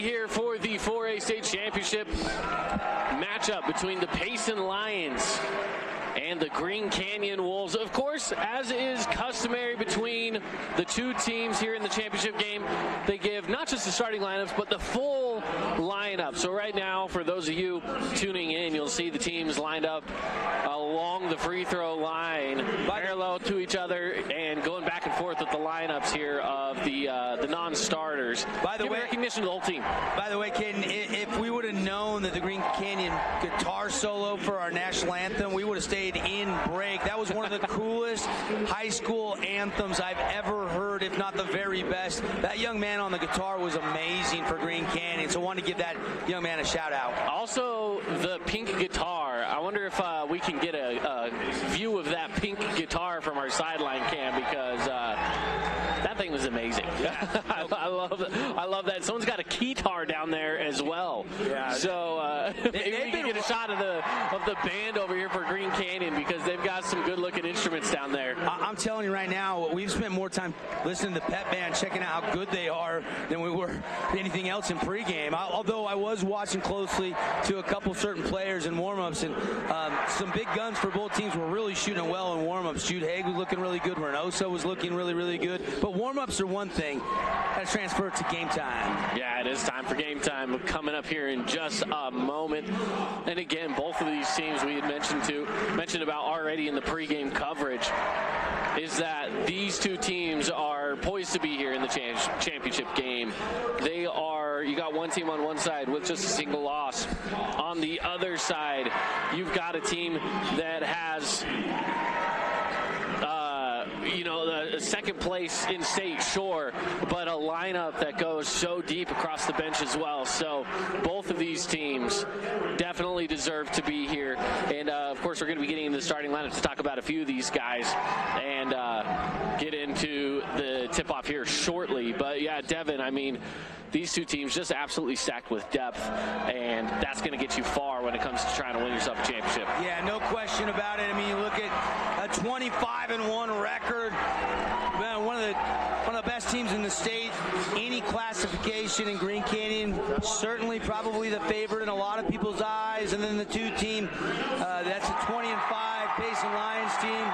here for the 4A state championship matchup between the Payson Lions and the Green Canyon Wolves. Of course, as is customary between the two teams here in the championship game, they give not just the starting lineups, but the full lineup. So right now, for those of you tuning in, you'll see the teams lined up along the free throw line, parallel to each other, and going back and forth with the lineups here of the non-starters. By the way, recognition to the whole team. By the way, Caden, if we would have known that the Green Canyon guitar solo for our national anthem, we would have stayed in break. That was one of the coolest high school anthems I've ever heard, if not the very best. That young man on the guitar was amazing for Green Canyon, so I want to give that young man a shout out. Also, the pink guitar. I wonder if we can get a view of that pink guitar from our sideline cam, because that thing was amazing. Yeah. I love that. Someone's got a keytar down there as well. Yeah. So maybe we can get a shot of the band over here for Green Canyon, because they've got some good-looking instruments down there. I'm telling you right now, we've spent more time listening to the pep band, checking out how good they are, than we were anything else in pregame. Although I was watching closely to a couple certain players in warm-ups, and some big guns for both teams were really shooting well in warm-ups. Jude Haig was looking really good. Reynoso was looking really, really good. But warm-ups are one thing. Got to transfer it to game time. Yeah, it is time for game time coming up here in just a moment. And again, both of these teams we had mentioned about already in the pregame coverage, is that these two teams are poised to be here in the championship game. They are, you got one team on one side with just a single loss. On the other side, you've got a team that has the second place in state, sure, but a lineup that goes so deep across the bench as well. So both of these teams definitely deserve to be here. And of course, we're going to be getting into the starting lineup to talk about a few of these guys and get into the tip-off here shortly. But yeah, Devin, I mean, these two teams just absolutely stacked with depth, and that's going to get you far when it comes to trying to win yourself a championship. Yeah, no question about it. I mean, you look at a 25-1 record. Man, one of the best teams in the state, any classification in Green Canyon, certainly probably the favorite in a lot of people's eyes. And then the two team, that's a 20-5 Payson Lions team.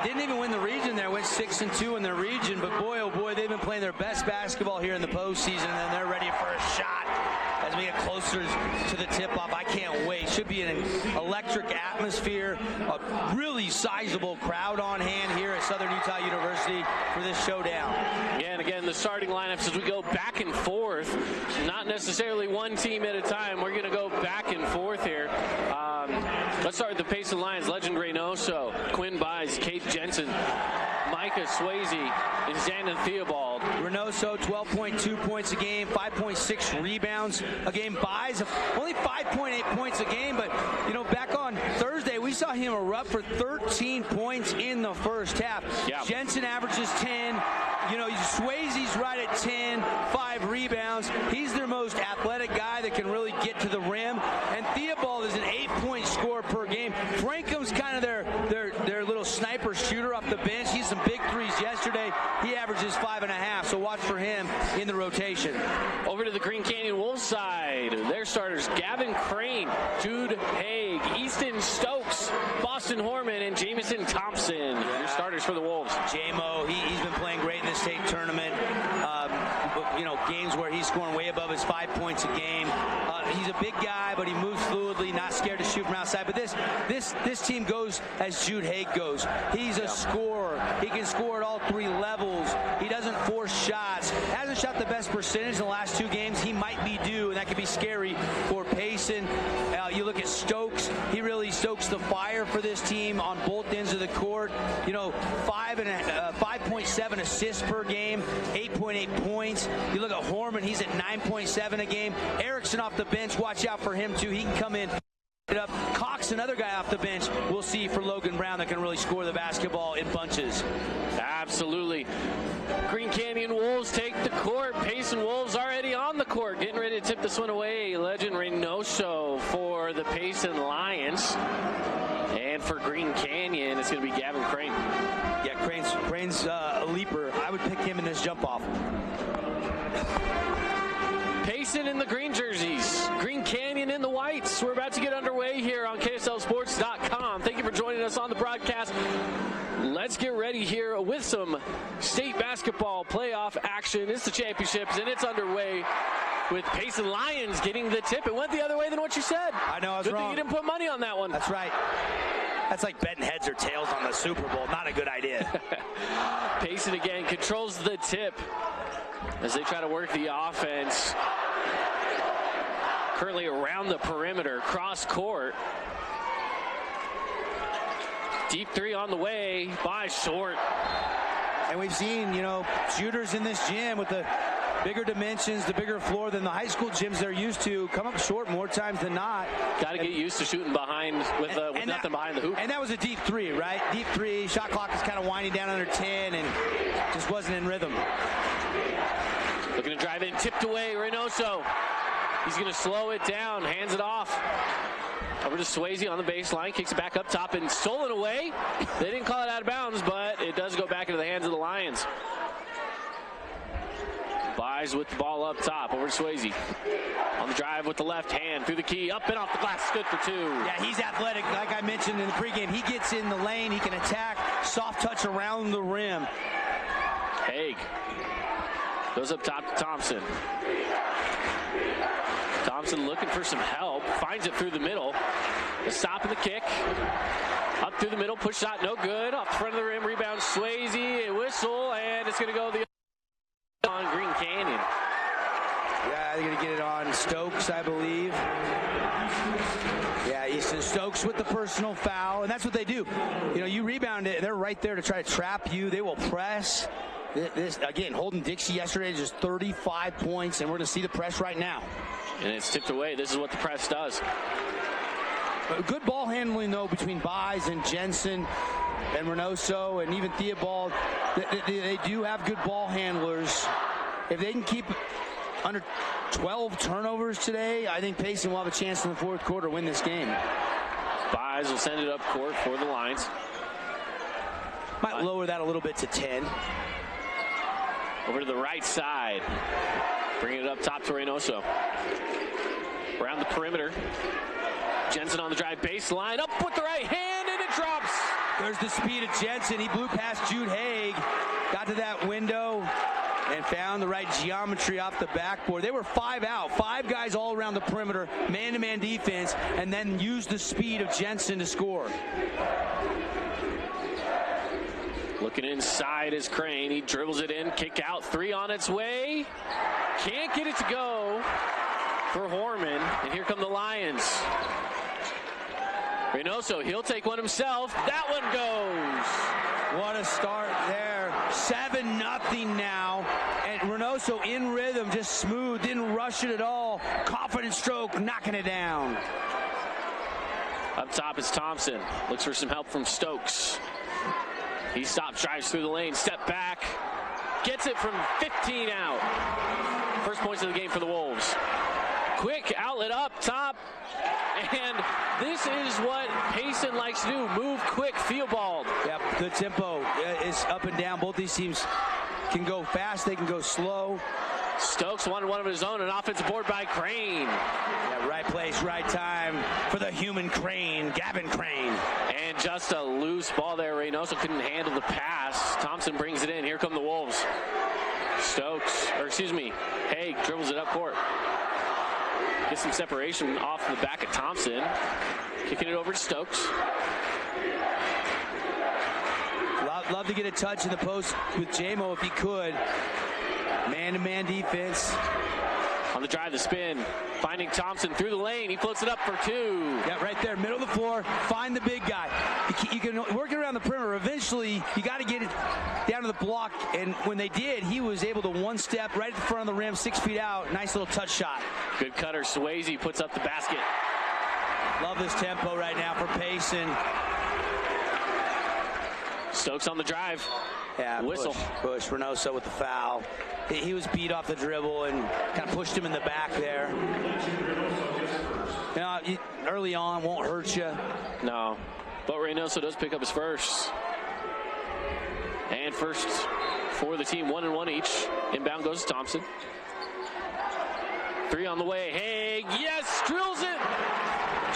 Didn't even win the region there, went 6-2 in their region, but boy, oh boy, they've been playing their best basketball here in the postseason, and then they're ready for a shot as we get closer to the tip-off. I can't wait. Should be an electric atmosphere, a really sizable crowd on hand here at Southern Utah University for this showdown. Yeah, and again, the starting lineups as we go back and forth, not necessarily one team at a time. We're going to go back and forth here. Let's start with the Payson Lions. Legend Reynoso, Quinn Buys, Kate Jensen, Micah Swayze, and Xanon Theobald. Reynoso, 12.2 points a game, 5.6 rebounds a game. Buys only 5.8 points a game, but back on Thursday we saw him erupt for 13 points in the first half. Yeah. Jensen averages 10. Swayze's right at 10, 5 rebounds. He's their most athletic guy that can really get to the rim. And Theobald is an 8-point scorer per game. Frankham's kind of their little sniper shooter off the bench. He's some big threes yesterday. He averages 5.5, so watch for him in the rotation. Over to the Green Canyon Wolves side, their starters, Gavin Crane, Jude Haig, Easton Stokes, Boston Horman, and Jamison Thompson. Yeah. Your starters for the Wolves. J-Mo, he's been playing great in the state tournament. Games where he's scoring way above his 5 points a game. He's a big guy, but he moves fluidly, not scared to shoot from outside. But this team goes as Jude Haig goes. He's a scorer. He can score at all 3 levels. He doesn't force shots. Hasn't shot the best percentage in the last 2 games. He might be due, and that could be scary for Payson. You look at Stokes. He really stokes the fire for this team on both ends of the court. 5.7 assists per game, 8.8 points. You look at Horman, he's at 9.7 a game. Erickson off the bench, watch out for him too. He can come in. Up. Cox, another guy off the bench, we'll see for Logan Brown that can really score the basketball in bunches. Absolutely. Green Canyon Wolves take the court. Payson Wolves already on the court, getting ready to tip this one away. Legend Reynoso for the Payson Lions. And for Green Canyon, it's going to be Gavin Crane. Yeah, Crane's a leaper. I would pick him in this jump off. Payson in the green jerseys, Green Canyon in the whites. We're about to get underway here on KSLSports.com. Thank you for joining us on the broadcast. Let's get ready here with some state basketball playoff action. It's the championships, and it's underway with Payson Lions getting the tip. It went the other way than what you said. I know, I was Good wrong. thing you didn't put money on that one. That's right. That's like betting heads or tails on the Super Bowl. Not a good idea. Payson again controls the tip as they try to work the offense. Currently around the perimeter, cross court. Deep three on the way, by short. And we've seen, shooters in this gym with the bigger dimensions, the bigger floor than the high school gyms they're used to, come up short more times than not. Got to get used to shooting behind with nothing behind the hoop. And that was a deep three, right? Deep three, shot clock is kind of winding down under 10 and just wasn't in rhythm. Looking to drive in, tipped away, Reynoso. He's going to slow it down, hands it off. Over to Swayze on the baseline, kicks it back up top and stolen away. They didn't call it out of bounds, but it does go back into the hands of the Lions. Buys with the ball up top, over to Swayze. On the drive with the left hand, through the key, up and off the glass, good for two. Yeah, he's athletic, like I mentioned in the pregame. He gets in the lane, he can attack, soft touch around the rim. Haig goes up top to Thompson. Thompson looking for some help, finds it through the middle. The stop and the kick. Up through the middle, push shot, no good. Off the front of the rim, rebound Swayze, a whistle, and it's going to go on Green Canyon. Yeah, they're going to get it on Stokes, I believe. Yeah, Easton Stokes with the personal foul, and that's what they do. You rebound it, they're right there to try to trap you. They will press. This again, Holden Dixie yesterday, just 35 points, and we're going to see the press right now. And it's tipped away. This is what the press does. Good ball handling, though, between Buys and Jensen and Reynoso and even Theobald. They do have good ball handlers. If they can keep under 12 turnovers today, I think Payson will have a chance in the fourth quarter to win this game. Buys will send it up court for the Lions. Might lower that a little bit to 10. Over to the right side. Bringing it up top to Reynoso. Around the perimeter. Jensen on the drive baseline. Up with the right hand, and it drops. There's the speed of Jensen. He blew past Jude Haig. Got to that window and found the right geometry off the backboard. They were 5 out. 5 guys all around the perimeter. Man-to-man defense. And then used the speed of Jensen to score. Looking inside is Crane. He dribbles it in. Kick out. 3 on its way. Can't get it to go for Horman. And here come the Lions. Reynoso, he'll take one himself. That one goes. What a start there. 7-0 now. And Reynoso in rhythm, just smooth, didn't rush it at all. Confident stroke, knocking it down. Up top is Thompson. Looks for some help from Stokes. He stops, drives through the lane, step back. Gets it from 15 out. First points of the game for the Wolves. Quick outlet up top. And this is what Payson likes to do. Move quick, field ball. Yep, the tempo is up and down. Both these teams can go fast, they can go slow. Stokes wanted one of his own, an offensive board by Crane. Yeah, right place, right time for the human Crane, Gavin Crane. And just a loose ball there. Reynoso couldn't handle the pass. Thompson brings it in. Here come the Wolves. Haig dribbles it up court. Gets some separation off the back of Thompson. Kicking it over to Stokes. Love to get a touch in the post with JMO if he could. Man-to-man defense. On the drive, the spin. Finding Thompson through the lane. He floats it up for 2. Yeah, right there, middle of the floor. Find the big guy. You can work it around the perimeter. Eventually, you got to get it down to the block. And when they did, he was able to one step right at the front of the rim, 6 feet out. Nice little touch shot. Good cutter. Swayze puts up the basket. Love this tempo right now for Payson. Stokes on the drive. Yeah, whistle. Push Reynoso with the foul. He was beat off the dribble and kind of pushed him in the back there. Early on won't hurt you. No, but Reynoso does pick up his first. And first for the team, 1-1 each. Inbound goes to Thompson. Three on the way. Haig, yes, drills it.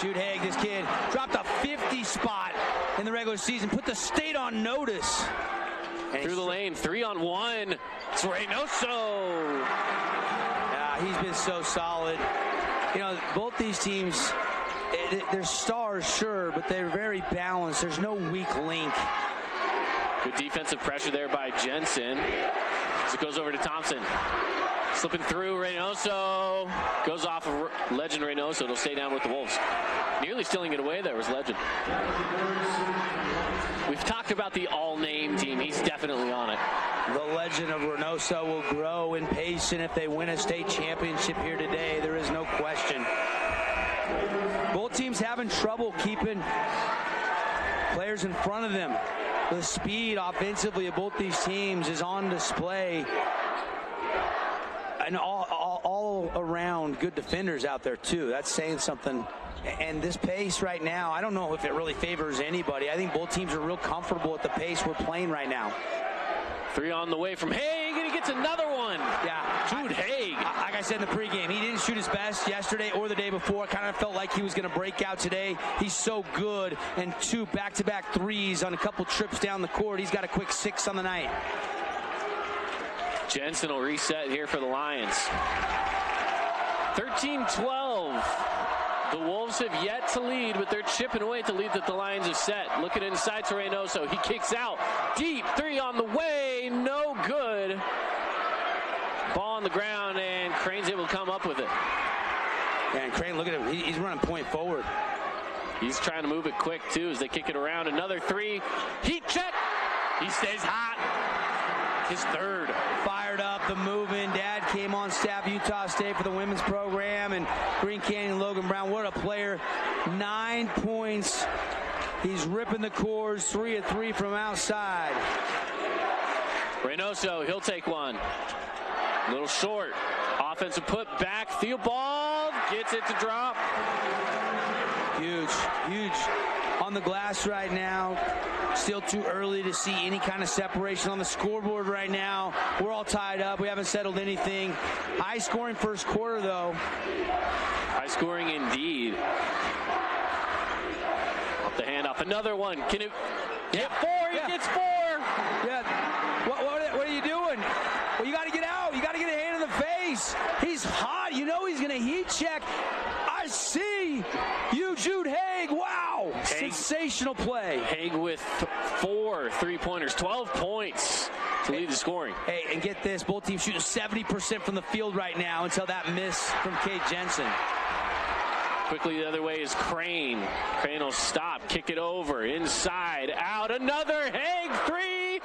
Jude Haig, this kid, dropped a 50 spot in the regular season, put the state on notice. And through the lane, 3-on-1. It's Reynoso. Yeah, he's been so solid. You know, both these teams, they're stars, sure, but they're very balanced. There's no weak link. Good defensive pressure there by Jensen. As it goes over to Thompson. Slipping through, Reynoso. Goes off of Legend Reynoso. It'll stay down with the Wolves. Nearly stealing it away there was Legend. We've talked about the all-name team. He's definitely on it. The Legend of Reynoso will grow in Payson if they win a state championship here today. There is no question. Both teams having trouble keeping players in front of them. The speed offensively of both these teams is on display. And all around good defenders out there too. That's saying something. And this pace right now, I don't know if it really favors anybody. I think both teams are real comfortable at the pace we're playing right now. Three on the way from Haig, and he gets another one. Yeah, Jude Haig. Like I said in the pregame, he didn't shoot his best yesterday or the day before. Kind of felt like he was going to break out today. He's so good, and 2 back-to-back threes on a couple trips down the court. He's got a quick 6 on the night. Jensen will reset here for the Lions. 13-12. The Wolves have yet to lead, but they're chipping away at the lead that the Lions have set. Looking inside to Reynoso. He kicks out. Deep 3 on the way. No good. Ball on the ground, and Crane's able to come up with it. And Crane, look at him. He's running point forward. He's trying to move it quick, too, as they kick it around. Another 3. Heat check. He stays hot. His third. Fired up, the move-in. Dad came on staff Utah State for the women's program, and Green Canyon Logan Brown, what a player. 9 points. He's ripping the cores. 3 of 3 from outside. Reynoso, he'll take one. A little short. Offensive put back. Field ball. Gets it to drop. Huge, huge on the glass right now. Still too early to see any kind of separation on the scoreboard right now. We're all tied up. We haven't settled anything. High scoring first quarter, though. High scoring indeed. Off the handoff. Another one. Can it get 4? He gets 4. Yeah. What are you doing? Well, you got to get out. You got to get a hand in the face. He's hot. You know he's going to heat check. I see you, Jude Haig. Wow. Haig, sensational play. Haig with 4 3-pointers, 12 points to lead the scoring. Hey, and get this, both teams shooting 70% from the field right now until that miss from Kate Jensen. Quickly the other way is Crane. Crane will stop, kick it over, inside, out, another Haig 3,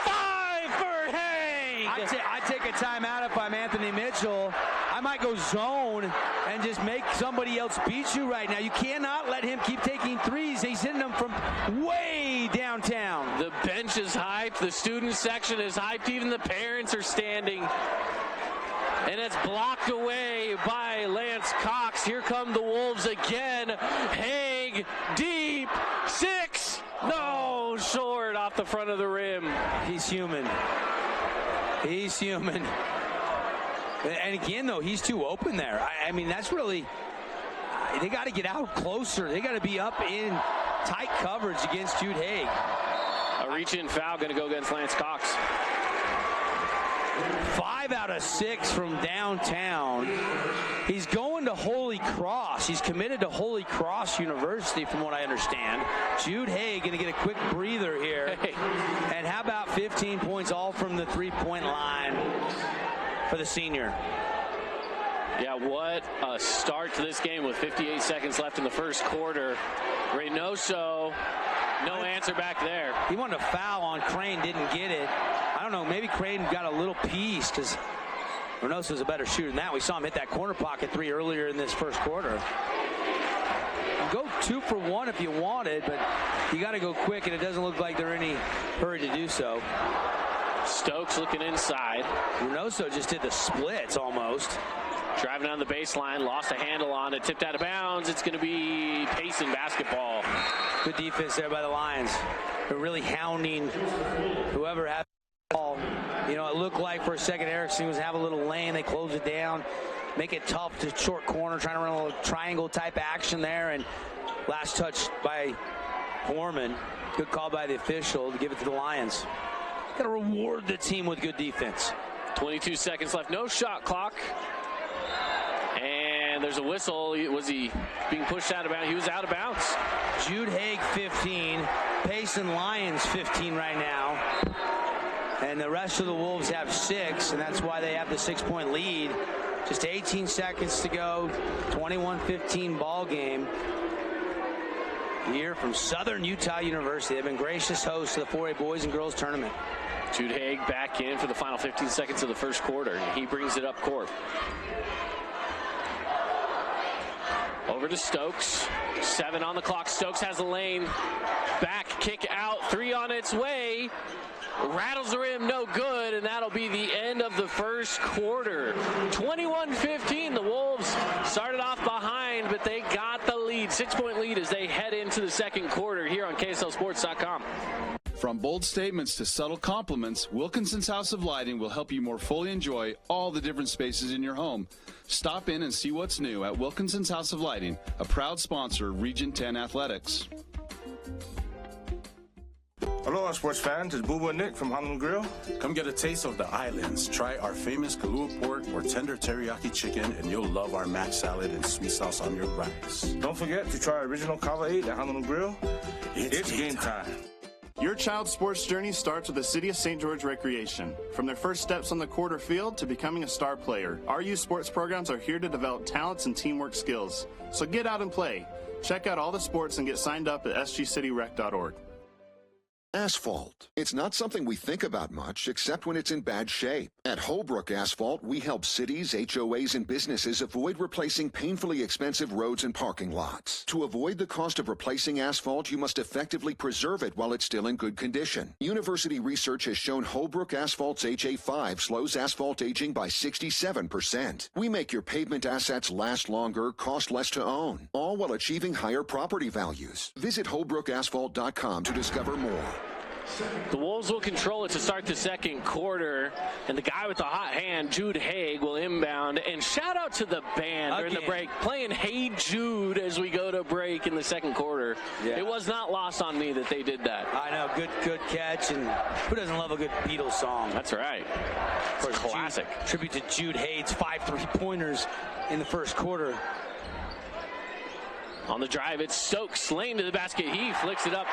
5 for Haig. I'd take a timeout if I'm Anthony Mitchell. I might go zone and just make somebody else beat you right now. You cannot let him keep taking threes. He's hitting them from way downtown. The bench is hyped. The student section is hyped. Even the parents are standing. And it's blocked away by Lance Cox. Here come the Wolves again. Haig, deep, 6. No, short off the front of the rim. He's human. He's human. And again, though, he's too open there. I mean, that's really, they got to get out closer. They got to be up in tight coverage against Jude Haig. A reach-in foul going to go against Lance Cox. 5 out of 6 from downtown. He's going to Holy Cross. He's committed to Holy Cross University, from what I understand. Jude Haig going to get a quick breather here. Hey. And how about 15 points all from the three-point line for the senior? Yeah, what a start to this game with 58 seconds left in the first quarter. Reynoso, no answer back there. He wanted a foul on Crane, didn't get it. I don't know, maybe Crane got a little piece because Reynoso's a better shooter than that. We saw him hit that corner pocket 3 earlier in this first quarter. Go 2 for 1 if you wanted, but you got to go quick, and it doesn't look like they're in any hurry to do so. Stokes looking inside. Reynoso just did the splits almost. Driving down the baseline, lost a handle on it, tipped out of bounds. It's going to be Payson basketball. Good defense there by the Lions. They're really hounding whoever has the ball. You know, it looked like for a second Erickson was have a little lane. They close it down, make it tough to short corner, trying to run a little triangle type action there. And last touch by Foreman. Good call by the official to give it to the Lions. Got to reward the team with good defense. 22 seconds left. No shot clock. And there's a whistle. Was he being pushed out of bounds? He was out of bounds. Jude Haig 15. Payson Lions 15 right now. And the rest of the Wolves have 6, and that's why they have the 6-point lead. Just 18 seconds to go. 21-15 ball game. Here from Southern Utah University. They've been gracious hosts of the 4A Boys and Girls Tournament. Jude Haig back in for the final 15 seconds of the first quarter. He brings it up court. Over to Stokes. 7 on the clock. Stokes has a lane. Back kick out. 3 on its way. Rattles the rim, no good, and that'll be the end of the first quarter. 21-15, the Wolves started off behind, but they got the lead. 6-point lead as they head into the second quarter here on KSLSports.com. From bold statements to subtle compliments, Wilkinson's House of Lighting will help you more fully enjoy all the different spaces in your home. Stop in and see what's new at Wilkinson's House of Lighting, a proud sponsor of Region 10 Athletics. Aloha, sports fans. It's Boo Boo and Nick from Honolulu Grill. Come get a taste of the islands. Try our famous Kahlua pork or tender teriyaki chicken, and you'll love our mac salad and sweet sauce on your rice. Don't forget to try original Kava 8 at Honolulu Grill. It's game time. Your child's sports journey starts with the City of St. George Recreation. From their first steps on the quarter field to becoming a star player, our youth sports programs are here to develop talents and teamwork skills. So get out and play. Check out all the sports and get signed up at sgcityrec.org. Asphalt. It's not something we think about much, except when it's in bad shape. At Holbrook Asphalt, we help cities, HOAs, and businesses avoid replacing painfully expensive roads and parking lots. To avoid the cost of replacing asphalt, you must effectively preserve it while it's still in good condition. University research has shown Holbrook Asphalt's HA5 slows asphalt aging by 67%. We make your pavement assets last longer, cost less to own, all while achieving higher property values. Visit holbrookasphalt.com to discover more. The Wolves will control it to start the second quarter, and the guy with the hot hand, Jude Haig, will inbound. And shout out to the band during the break, playing Hey Jude as we go to break in the second quarter. Yeah. It was not lost on me that they did that. I know, good catch, and who doesn't love a good Beatles song? That's right. It's a classic. Tribute to Jude Haig's 5 3-pointers in the first quarter. On the drive, it's Stokes, lane to the basket. He flicks it up.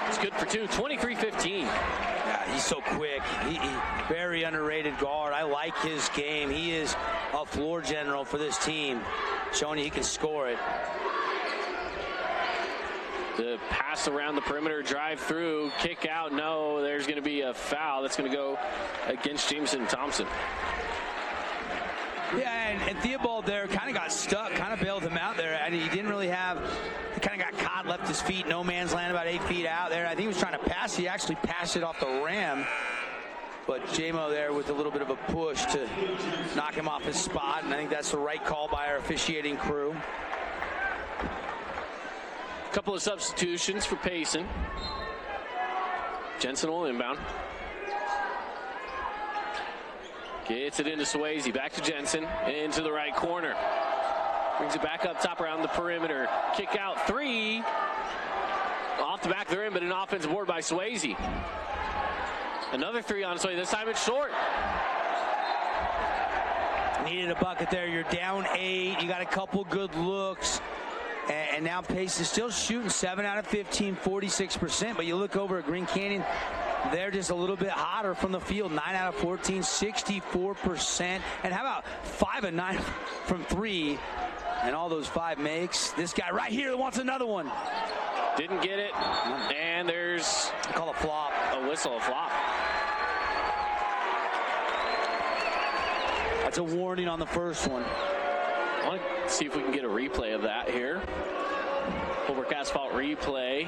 It's good for 2, 23-15. Yeah, he's so quick. He very underrated guard. I like his game. He is a floor general for this team, showing you he can score it. The pass around the perimeter, drive through, kick out. No, there's going to be a foul that's going to go against Jameson Thompson. Yeah, and Theobald there kind of got stuck, kind of bailed him out there. And he didn't really have, he kind of got caught, left his feet, no man's land about 8 feet out there. I think he was trying to pass. He actually passed it off the rim. But J-Mo there with a little bit of a push to knock him off his spot. And I think that's the right call by our officiating crew. A couple of substitutions for Payson. Jensen will inbound. Gets it into Swayze, back to Jensen, into the right corner. Brings it back up top around the perimeter. Kick out 3. Off the back of the rim, but an offensive board by Swayze. Another 3 on its way, this time it's short. Needed a bucket there, you're down 8, you got a couple good looks. And now Pace is still shooting 7 out of 15, 46%, but you look over at Green Canyon, they're just a little bit hotter from the field. 9 out of 14, 64%. And how about 5 of 9 from 3? And all those 5 makes. This guy right here wants another one. Didn't get it. And there's, I call a flop. A whistle, a flop. That's a warning on the first one. I want to see if we can get a replay of that here. Holbrook Asphalt replay.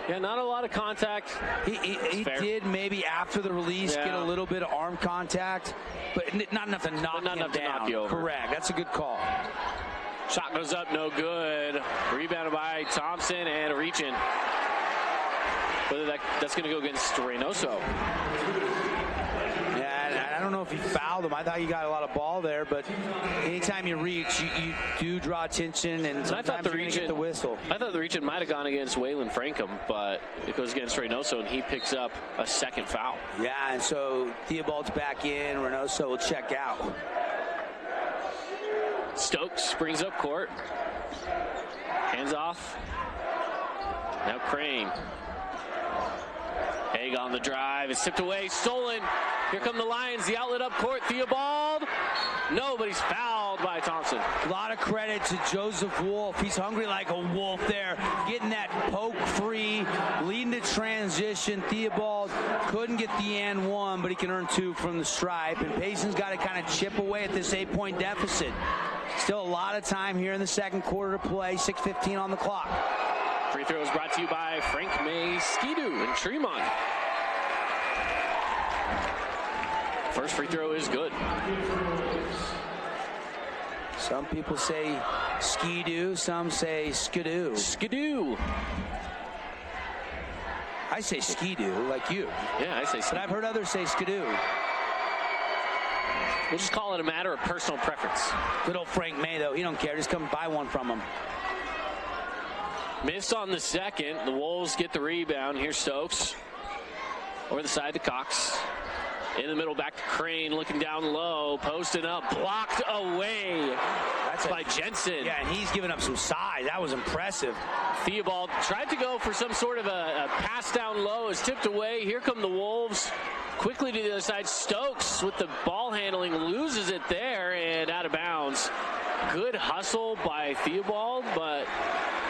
Yeah, not a lot of contact. He did maybe after the release get a little bit of arm contact, but not enough to knock him down. To knock you over. Correct. That's a good call. Shot goes up, no good. Rebounded by Thompson and a reach in. Whether that's going to go against Reynoso. Yeah, don't know if he fouled him. I thought he got a lot of ball there, but anytime you reach, you do draw attention, and sometimes you're going to get the whistle. I thought the reach might have gone against Waylon Frankham, but it goes against Reynoso, and he picks up a second foul. Yeah, and so Theobald's back in. Reynoso will check out. Stokes brings up court. Hands off. Now Crane. Haig on the drive. It's tipped away. Stolen. Here come the Lions. The outlet up court. Theobald. No, but he's fouled by Thompson. A lot of credit to Joseph Wolf. He's hungry like a wolf there. Getting that poke free. Leading to transition. Theobald couldn't get the and one, but he can earn 2 from the stripe. And Payson's got to kind of chip away at this 8-point deficit. Still a lot of time here in the second quarter to play. 6:15 on the clock. Free throw is brought to you by Frank May Ski-Doo in Tremont. First free throw is good. Some people say Ski-Doo, some say Skidoo. Skidoo. I say Ski-Doo, like you. Yeah, I say Skidoo. But I've heard others say Skidoo. We'll just call it a matter of personal preference. Good old Frank May, though. He don't care. Just come buy one from him. Missed on the second. The Wolves get the rebound. Here's Stokes. Over the side to Cox. In the middle, back to Crane, looking down low, posting up, blocked away. That's by Jensen. Yeah, and he's giving up some size. That was impressive. Theobald tried to go for some sort of a pass down low, is tipped away. Here come the Wolves. Quickly to the other side. Stokes with the ball handling, loses it there and out of bounds. Good hustle by Theobald, but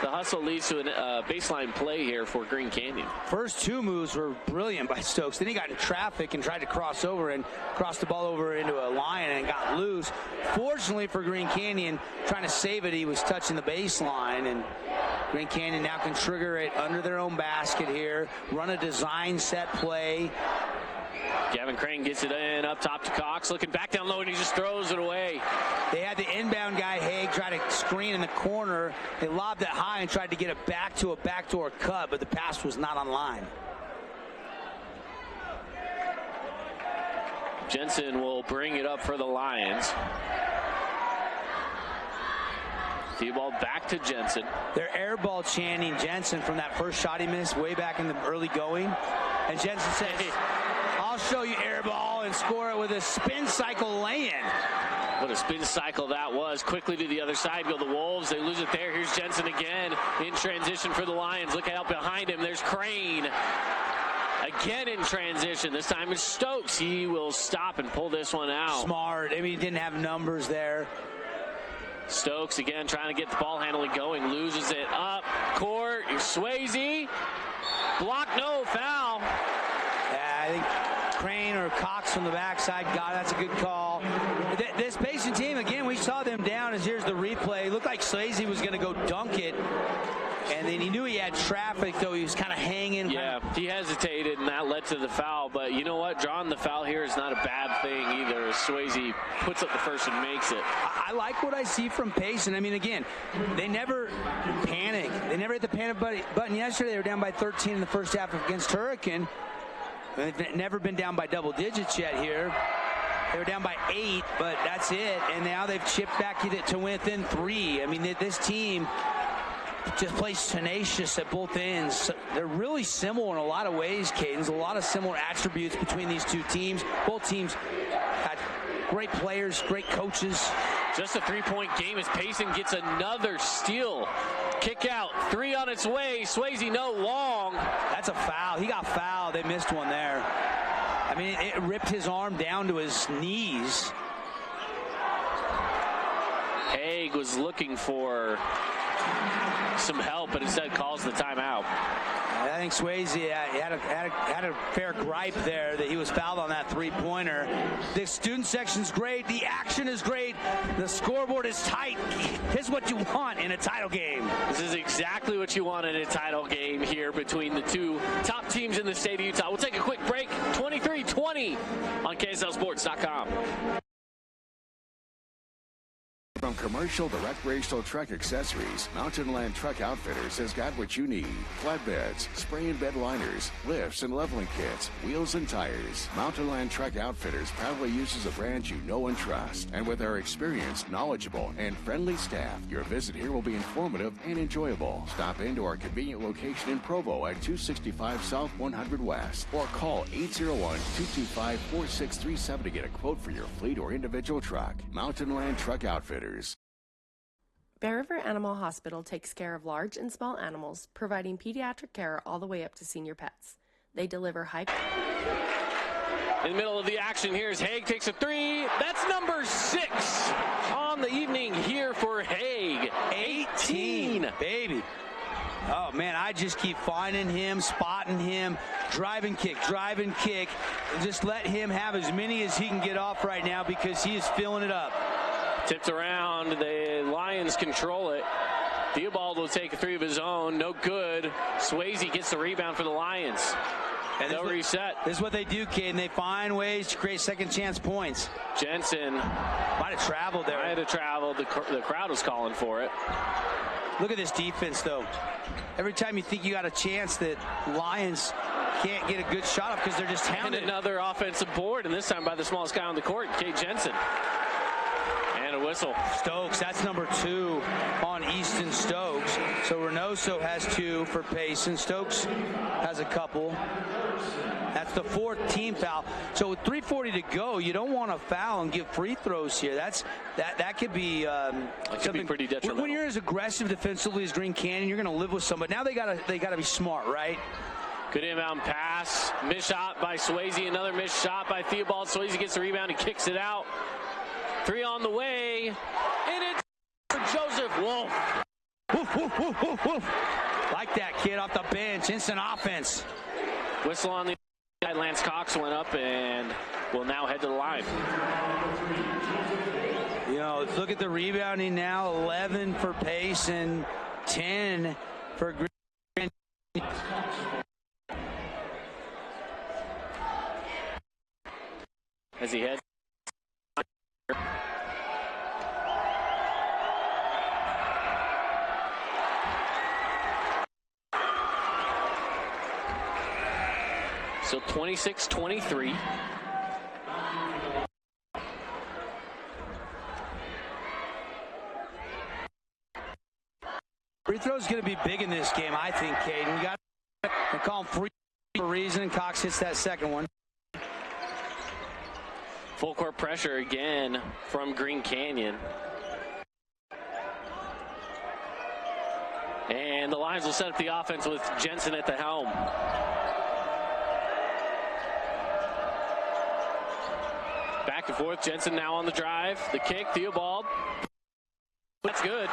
the hustle leads to a baseline play here for Green Canyon. First 2 moves were brilliant by Stokes. Then he got in traffic and tried to cross over and cross the ball over into a Lion and got loose. Fortunately for Green Canyon, trying to save it, he was touching the baseline, and Green Canyon now can trigger it under their own basket here, run a design set play. Gavin Crane gets it in, up top to Cox, looking back down low, and he just throws it away. They had the inbound guy, Haig, try to screen in the corner. They lobbed it high and tried to get it back to a backdoor cut, but the pass was not on line. Jensen will bring it up for the Lions. Theobald back to Jensen. They're airball chanting Jensen from that first shot he missed way back in the early going. And Jensen says, I'll show you airball, and score it with a spin cycle lay-in. What a spin cycle that was. Quickly to the other side go the Wolves. They lose it there. Here's Jensen again in transition for the Lions. Look out behind him. There's Crane. Again in transition. This time it's Stokes. He will stop and pull this one out. Smart. I mean, he didn't have numbers there. Stokes again trying to get the ball handling going. Loses it up court. Swayze. Block, no foul. Yeah, I think Crane or Cox from the backside. God, that's a good call. This Payson team, again, we saw them down as here's the replay. It looked like Swayze was going to go dunk it. And then he knew he had traffic, though he was kind of hanging. Yeah, he hesitated, and that led to the foul. But you know what? Drawing the foul here is not a bad thing either. Swayze puts up the first and makes it. I like what I see from Payson. I mean, again, they never panic. They never hit the panic button. Yesterday, they were down by 13 in the first half against Hurricane. They've never been down by double digits yet here. They were down by 8, but that's it. And now they've chipped back to within 3. I mean, this team just plays tenacious at both ends. They're really similar in a lot of ways, Caden. There's a lot of similar attributes between these two teams. Both teams got great players, great coaches. Just a 3-point game as Payson gets another steal. Kick out, 3 on its way. Swayze no long. That's a foul. He got fouled. They missed one there. I mean, it ripped his arm down to his knees. Haig was looking for some help, but instead calls the timeout. I think Swayze had a fair gripe there that he was fouled on that 3-pointer. The student section's great. The action is great. The scoreboard is tight. Here's what you want in a title game. This is exactly what you want in a title game here between the two top teams in the state of Utah. We'll take a quick break. 23-20 on KSLSports.com. From commercial to recreational truck accessories, Mountain Land Truck Outfitters has got what you need. Flatbeds, spray and bed liners, lifts and leveling kits, wheels and tires. Mountain Land Truck Outfitters proudly uses a brand you know and trust. And with our experienced, knowledgeable, and friendly staff, your visit here will be informative and enjoyable. Stop into our convenient location in Provo at 265 South 100 West or call 801-225-4637 to get a quote for your fleet or individual truck. Mountain Land Truck Outfitters. Bear River Animal Hospital takes care of large and small animals, providing pediatric care all the way up to senior pets. They deliver high... In the middle of the action, here's Haig, takes a three. That's number 6 on the evening here for Haig. 18. Baby. Oh, man, I just keep finding him, spotting him, drive and kick. Just let him have as many as he can get off right now because he is filling it up. Tipped around. The Lions control it. Theobald will take a 3 of his own. No good. Swayze gets the rebound for the Lions. And they'll reset. This is what they do, Caden. They find ways to create second chance points. Jensen might have traveled there. Might have traveled. The crowd was calling for it. Look at this defense, though. Every time you think you got a chance that Lions can't get a good shot up because they're just hounded. And another offensive board, and this time by the smallest guy on the court, Kate Jensen. And a whistle. Stokes, that's number 2 on Easton Stokes. So Reynoso has 2 for Payson. Stokes has a couple. That's the 4th team foul. So with 3:40 to go, you don't want to foul and give free throws here. That could be something pretty detrimental. When you're as aggressive defensively as Green Canyon, you're going to live with somebody. Now they gotta be smart, right? Good inbound pass. Missed shot by Swayze. Another missed shot by Theobald. Swayze gets the rebound and kicks it out. 3 on the way. And it's for Joseph Wolf. Woof, woof, woof, woof, woof. Like that kid off the bench. Instant offense. Whistle on the side. Lance Cox went up and will now head to the line. You know, look at the rebounding now. 11 for Payson, 10 for Green. As he heads. So 26-23. Free throw is going to be big in this game, I think, Caden. You got to call him free for a reason. Cox hits that second one. Full court pressure again from Green Canyon. And the Lions will set up the offense with Jensen at the helm. Back and forth. Jensen now on the drive. The kick. Theobald. That's good.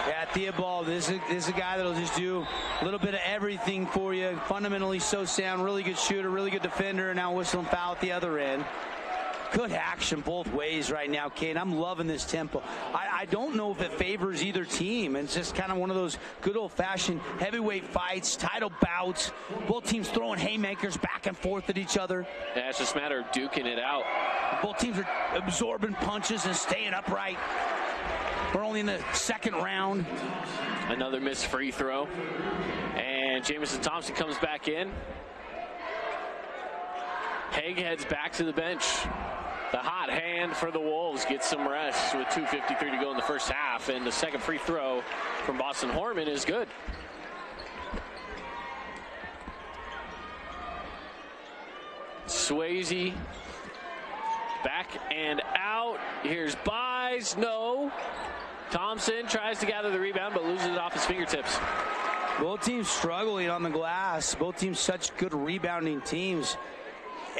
Yeah, Theobald, this is a guy that'll just do a little bit of everything for you. Fundamentally so sound, really good shooter, really good defender, and now whistling foul at the other end. Good action both ways right now, Kane. I'm loving this tempo. I don't know if it favors either team. It's just kind of one of those good old-fashioned heavyweight fights, title bouts. Both teams throwing haymakers back and forth at each other. Yeah, it's just a matter of duking it out. Both teams are absorbing punches and staying upright. We're only in the second round. Another missed free throw. And Jamison Thompson comes back in. Haig heads back to the bench. The hot hand for the Wolves gets some rest with 2:53 to go in the first half. And the second free throw from Boston Horman is good. Swayze back and out. Here's Buys. No. Thompson tries to gather the rebound but loses it off his fingertips. Both teams struggling on the glass. Both teams such good rebounding teams.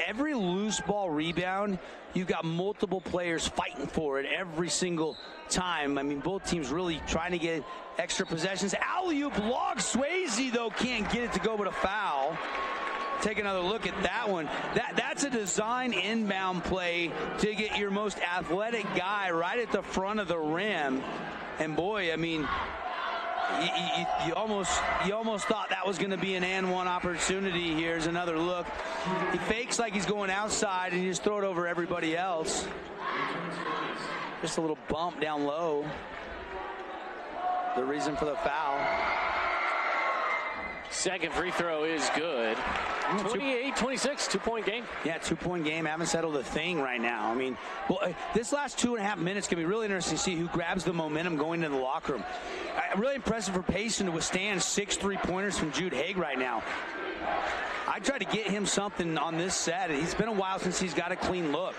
Every loose ball rebound, you've got multiple players fighting for it every single time. I mean, both teams really trying to get extra possessions. Alley-oop log. Swayze, though, can't get it to go but a foul. Take another look at that one. That's a design inbound play to get your most athletic guy right at the front of the rim. And boy, I mean, You almost thought that was going to be an and one opportunity. Here's another look. He fakes like he's going outside, and you just throw it over everybody else. Just a little bump down low. The reason for the foul. Second free throw is good. 28-26, 2-point game. Yeah, 2-point game. Haven't settled a thing right now. I mean, well, this last 2.5 minutes can be really interesting to see who grabs the momentum going into the locker room. Really impressive for Payson to withstand 6 3-pointers from Jude Haig right now. I tried to get him something on this set. It's been a while since he's got a clean look.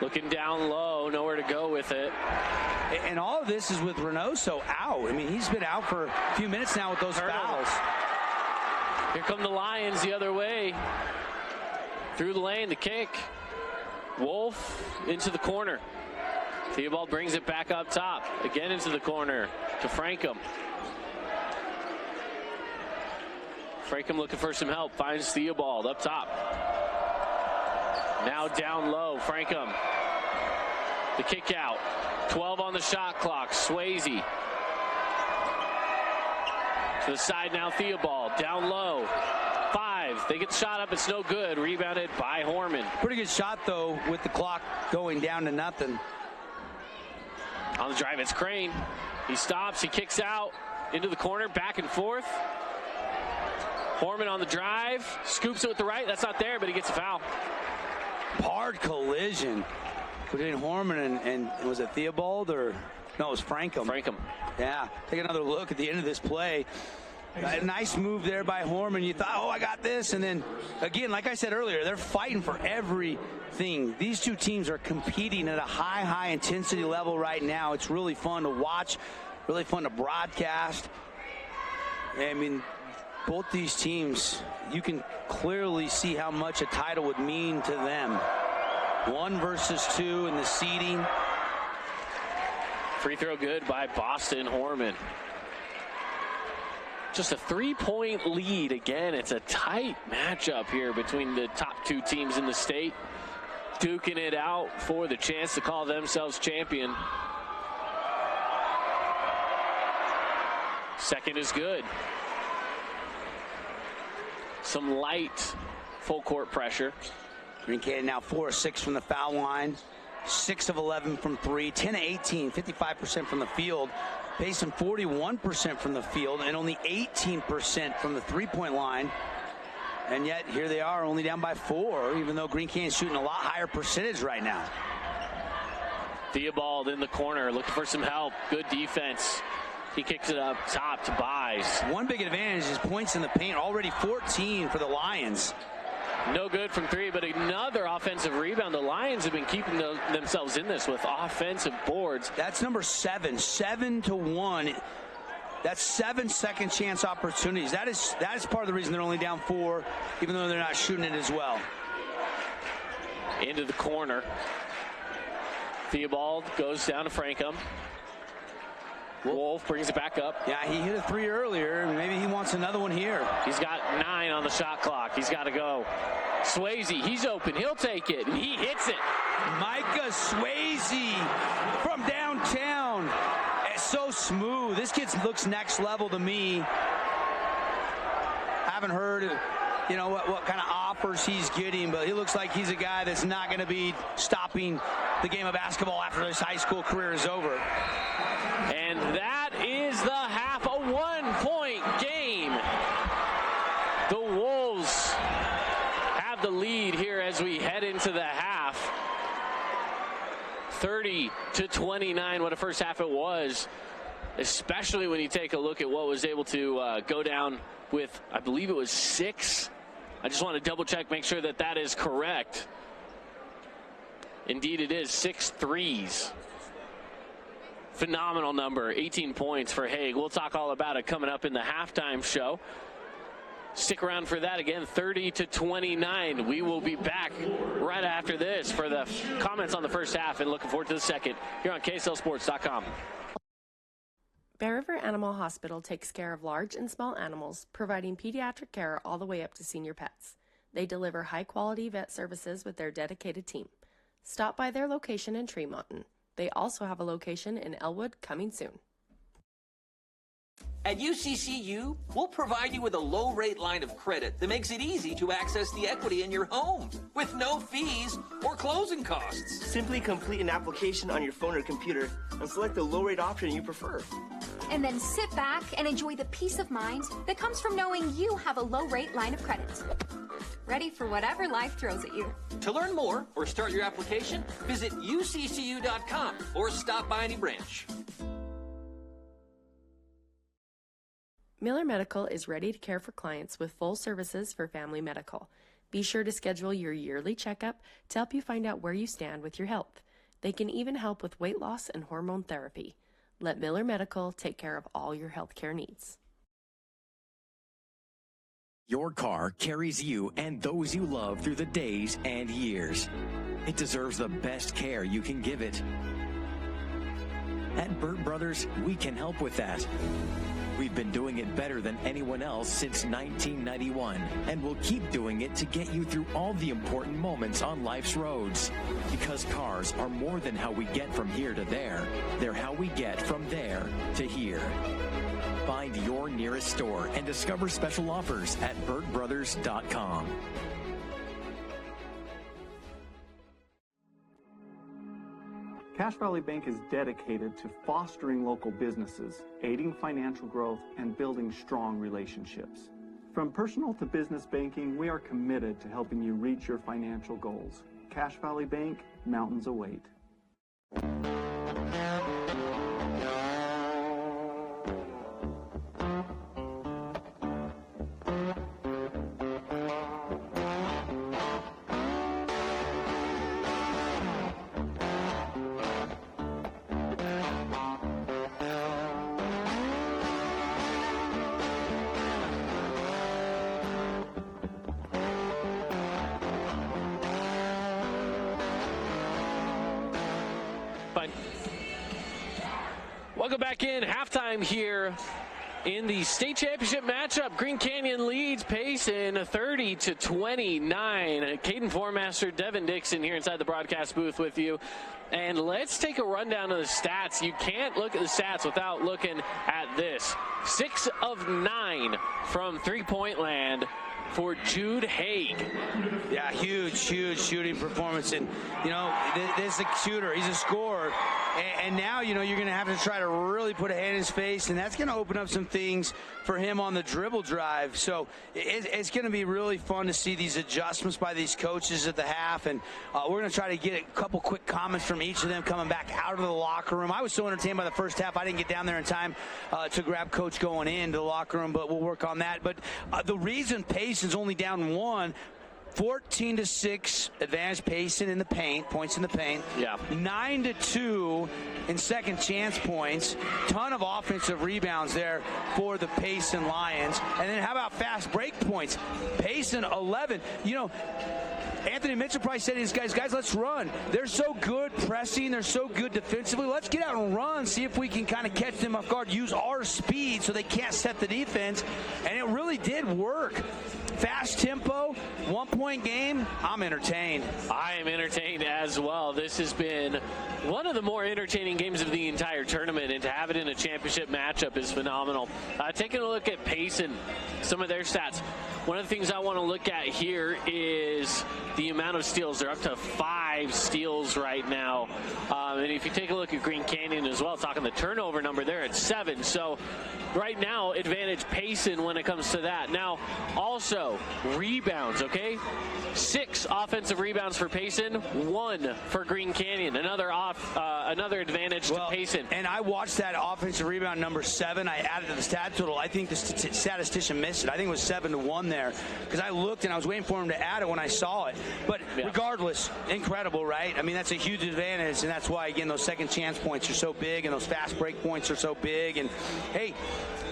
Looking down low, nowhere to go with it. And all of this is with Reynoso out. I mean, he's been out for a few minutes now with those fouls. Here come the Lions the other way. Through the lane, the kick. Wolf into the corner. Theobald brings it back up top. Again into the corner to Frankham. Frankham looking for some help. Finds Theobald up top. Now down low, Frankham. The kick out. 12 on the shot clock. Swayze. To the side now, Theobald. Down low. 5. They get the shot up. It's no good. Rebounded by Horman. Pretty good shot, though, with the clock going down to nothing. On the drive, it's Crane. He stops. He kicks out into the corner. Back and forth. Horman on the drive. Scoops it with the right. That's not there, but he gets a foul. Hard collision between Horman and was it Theobald or no, it was Frankham. Frankham. Yeah, take another look at the end of this play. A nice move there by Horman. You thought, oh, I got this. And then, again, like I said earlier, they're fighting for everything. These two teams are competing at a high intensity level right now. It's really fun to watch, really fun to broadcast. I mean, both these teams, you can clearly see how much a title would mean to them. 1 versus 2 in the seeding. Free throw good by Boston Horman. Just a 3-point lead. Again, it's a tight matchup here between the top 2 teams in the state. Duking it out for the chance to call themselves champion. Second is good. Some light full court pressure. Green Canyon now 4 of 6 from the foul line. 6 of 11 from 3. 10 of 18, 55% from the field. Payson 41% from the field and only 18% from the 3-point line. And yet here they are only down by 4, even though Green Canyon's shooting a lot higher percentage right now. Theobald in the corner looking for some help. Good defense. He kicks it up top to Buys. One big advantage is points in the paint. Already 14 for the Lions. No good from 3, but another offensive rebound. The Lions have been keeping themselves in this with offensive boards. That's number 7. 7-1. That's 7 second chance opportunities. That is part of the reason they're only down 4, even though they're not shooting it as well. Into the corner. Theobald goes down to Frankham. Wolf brings it back up. Yeah, he hit a 3 earlier. Maybe he wants another one here. He's got 9 on the shot clock. He's got to go. Swayze, he's open. He'll take it. And he hits it. Micah Swayze from downtown. It's so smooth. This kid looks next level to me. I haven't heard, what kind of offers he's getting, but he looks like he's a guy that's not going to be stopping the game of basketball after his high school career is over. And that is the half, a 1-point game. The Wolves have the lead here as we head into the half. 30-29, what a first half it was, especially when you take a look at what was able to go down with, I believe it was 6. I just want to double check, make sure that that is correct. Indeed it is, 6 threes. Phenomenal number, 18 points for Haig. We'll talk all about it coming up in the halftime show. Stick around for that again, 30-29. We will be back right after this for the comments on the first half and looking forward to the second here on KSLSports.com. Bear River Animal Hospital takes care of large and small animals, providing pediatric care all the way up to senior pets. They deliver high-quality vet services with their dedicated team. Stop by their location in Tremonton. They also have a location in Elwood coming soon. At UCCU, we'll provide you with a low-rate line of credit that makes it easy to access the equity in your home with no fees or closing costs. Simply complete an application on your phone or computer and select the low-rate option you prefer. And then sit back and enjoy the peace of mind that comes from knowing you have a low-rate line of credit. Ready for whatever life throws at you. To learn more or start your application, visit uccu.com or stop by any branch. Miller Medical is ready to care for clients with full services for family medical. Be sure to schedule your yearly checkup to help you find out where you stand with your health. They can even help with weight loss and hormone therapy. Let Miller Medical take care of all your healthcare needs. Your car carries you and those you love through the days and years. It deserves the best care you can give it. At Burt Brothers, we can help with that. We've been doing it better than anyone else since 1991, and we'll keep doing it to get you through all the important moments on life's roads. Because cars are more than how we get from here to there. They're how we get from there to here. Find your nearest store and discover special offers at burtbrothers.com. Cache Valley Bank is dedicated to fostering local businesses, aiding financial growth, and building strong relationships. From personal to business banking, we are committed to helping you reach your financial goals. Cache Valley Bank, mountains await. Welcome back in. Halftime here in the state championship matchup. Green Canyon leads Payson 30-29. Caden Formaster, Devin Dixon here inside the broadcast booth with you. And let's take a rundown of the stats. You can't look at the stats without looking at this. 6 of 9 from three-point land for Jude Haig. Yeah, huge shooting performance. And, this is a shooter. He's a scorer. And now, you're going to have to try to really put a hand in his face, and that's going to open up some things for him on the dribble drive. So it's going to be really fun to see these adjustments by these coaches at the half. And we're going to try to get a couple quick comments from each of them coming back out of the locker room. I was so entertained by the first half, I didn't get down there in time to grab Coach going into the locker room, but we'll work on that. But the reason Payson's only down 1, 14-6 advantage Payson in the paint, points in the paint. Yeah. 9-2 in second chance points. Ton of offensive rebounds there for the Payson Lions. And then how about fast break points? Payson 11. Anthony Mitchell probably said to these guys, let's run. They're so good pressing. They're so good defensively. Let's get out and run, see if we can kind of catch them off guard, use our speed so they can't set the defense. And it really did work. Fast tempo, 1-point game. I'm entertained. I am entertained as well. This has been one of the more entertaining games of the entire tournament, and to have it in a championship matchup is phenomenal. Taking a look at Payson, some of their stats. One of the things I want to look at here is the amount of steals. They're up to 5 steals right now. And if you take a look at Green Canyon as well, talking the turnover number, they're at 7. So right now, advantage Payson when it comes to that. Now, also, rebounds, okay? 6 offensive rebounds for Payson, 1 for Green Canyon. Another advantage to Payson. And I watched that offensive rebound number 7. I added to the stat total. I think the statistician missed it. I think it was 7-1 there, because I looked and I was waiting for him to add it when I saw it. But regardless, incredible, right? I mean, that's a huge advantage, and that's why, again, those second chance points are so big and those fast break points are so big. And, hey,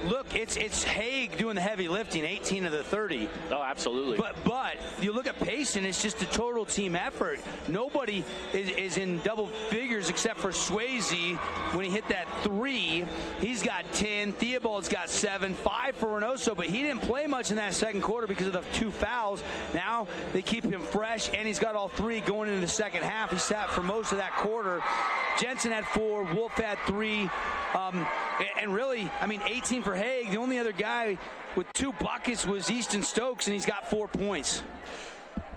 look, it's Haig doing the heavy lifting, 18 of the 30. Oh, absolutely. But you look at Payson, it's just a total team effort. Nobody is in double figures except for Swayze. When he hit that 3, he's got 10. Theobald's got 7, 5 for Reynoso, but he didn't play much in that second quarter because of the 2 fouls. Now they keep him fresh, and he's got all 3 going into the second half. He sat for most of that quarter. Jensen had 4, Wolf had 3, and really, 18 for Haig. The only other guy with 2 buckets was Easton Stokes, and he's got 4 points.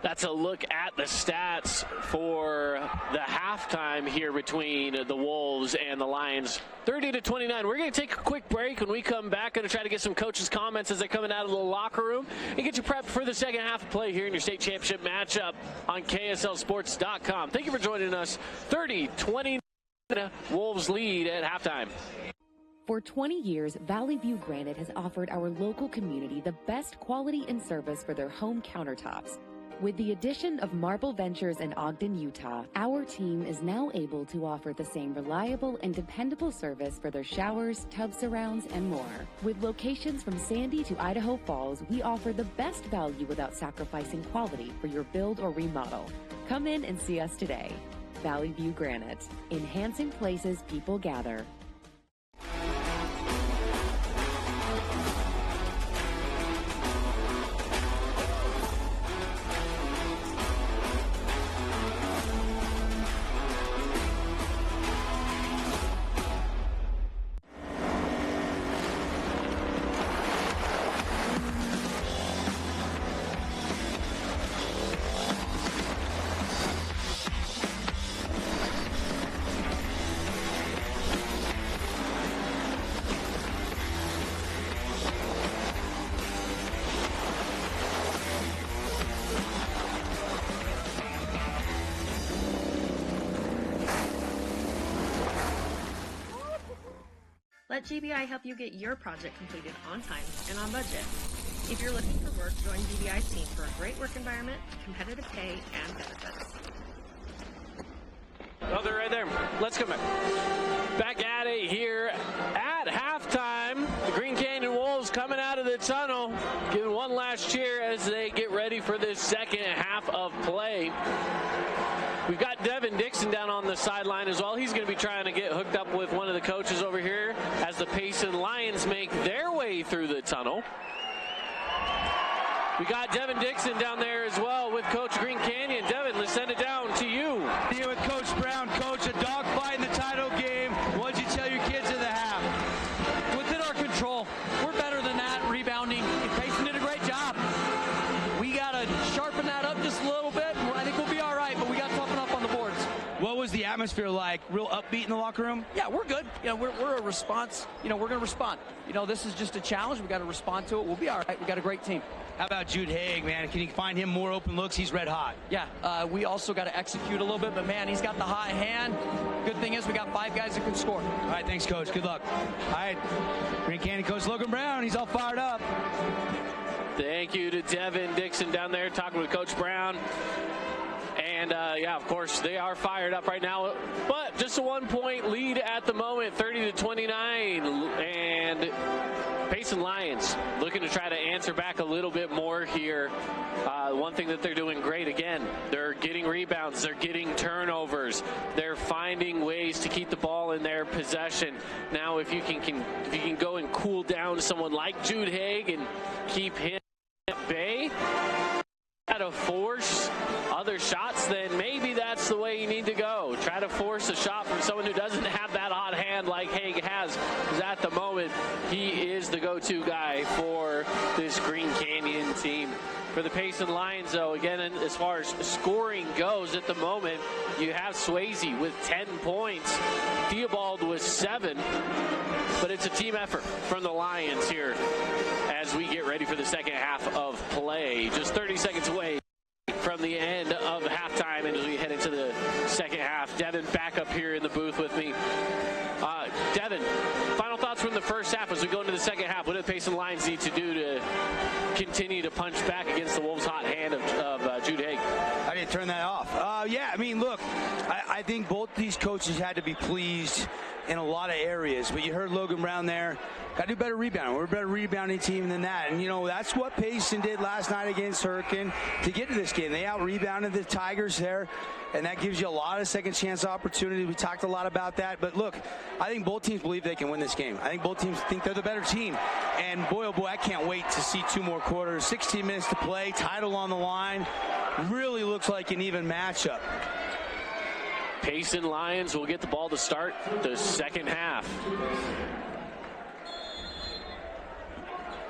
That's a look at the stats for the halftime here between the Wolves and the Lions. 30-29. We're going to take a quick break. When we come back, going to try to get some coaches' comments as they're coming out of the locker room and get you prepped for the second half of play here in your state championship matchup on KSLSports.com. Thank you for joining us. 30-29. Wolves lead at halftime. For 20 years, Valley View Granite has offered our local community the best quality and service for their home countertops. With the addition of Marble Ventures in Ogden, Utah, our team is now able to offer the same reliable and dependable service for their showers, tub surrounds, and more. With locations from Sandy to Idaho Falls, we offer the best value without sacrificing quality for your build or remodel. Come in and see us today. Valley View Granite, enhancing places people gather. Let GBI help you get your project completed on time and on budget. If you're looking for work, join GBI's team for a great work environment, competitive pay, and benefits. Oh, they're right there. Let's come back at it here at halftime. The Green Canyon Wolves coming out of the tunnel, giving one last cheer as they get ready for this second half of play. We've got Devin Dixon down on the sideline as well. He's going to be trying to get hooked up with one of the coaches over here as the Payson Lions make their way through the tunnel. We got Devin Dixon down there as well with Coach Green Canyon. Devin, let's send it down to you. Here with Coach Brown. Coach, a dogfight in the title game. What'd you tell your kids in the half? Within our control. We're better than that rebounding. Payson did a great job. We got to sharpen that up just a little bit. I think we'll be all right, but we got to toughen up on the boards. What was the atmosphere like? Real upbeat in the locker room? Yeah, we're good. We're a response. We're going to respond. This is just a challenge. We got to respond to it. We'll be all right. We got a great team. How about Jude Haig, man? Can you find him more open looks? He's red hot. Yeah, we also got to execute a little bit, but man, he's got the high hand. Good thing is we got 5 guys that can score. All right, thanks, Coach. Good luck. All right, Green Canyon Coach Logan Brown. He's all fired up. Thank you to Devin Dixon down there talking with Coach Brown. And, yeah, of course, they are fired up right now. But just a 1-point lead at the moment, 30-29. And Payson Lions looking to try to answer back a little bit more here. One thing that they're doing great, again, they're getting rebounds. They're getting turnovers. They're finding ways to keep the ball in their possession. Now, if you can go and cool down someone like Jude Haig and keep him at bay, to force other shots, then maybe that's the way you need to go. Try to force a shot from someone who doesn't have that hot hand like Haig has, because at the moment he is the go-to guy for this Green Canyon team. For the Payson Lions, though, again, as far as scoring goes at the moment, you have Swayze with 10 points, Theobald with 7, but it's a team effort from the Lions here as we get ready for the second half of play. Just 30 seconds away from the end of halftime, and as we head into the second half, Devin back up here in the booth with me. Devin, final thoughts from the first half as we go into the second half. What do the Payson Lions need to do to continue to punch back against the Wolves' hot hand of Jude Haig? How do you turn that off? Yeah, mean, look, I think both these coaches had to be pleased in a lot of areas, but you heard Logan Brown there. Got to do better rebounding. We're a better rebounding team than that. And, that's what Payson did last night against Hurricane to get to this game. They out-rebounded the Tigers there, and that gives you a lot of second-chance opportunity. We talked a lot about that. But, look, I think both teams believe they can win this game. I think both teams think they're the better team. And, boy, oh, boy, I can't wait to see 2 more quarters. 16 minutes to play, title on the line. Really looks like an even matchup. Payson Lions will get the ball to start the second half.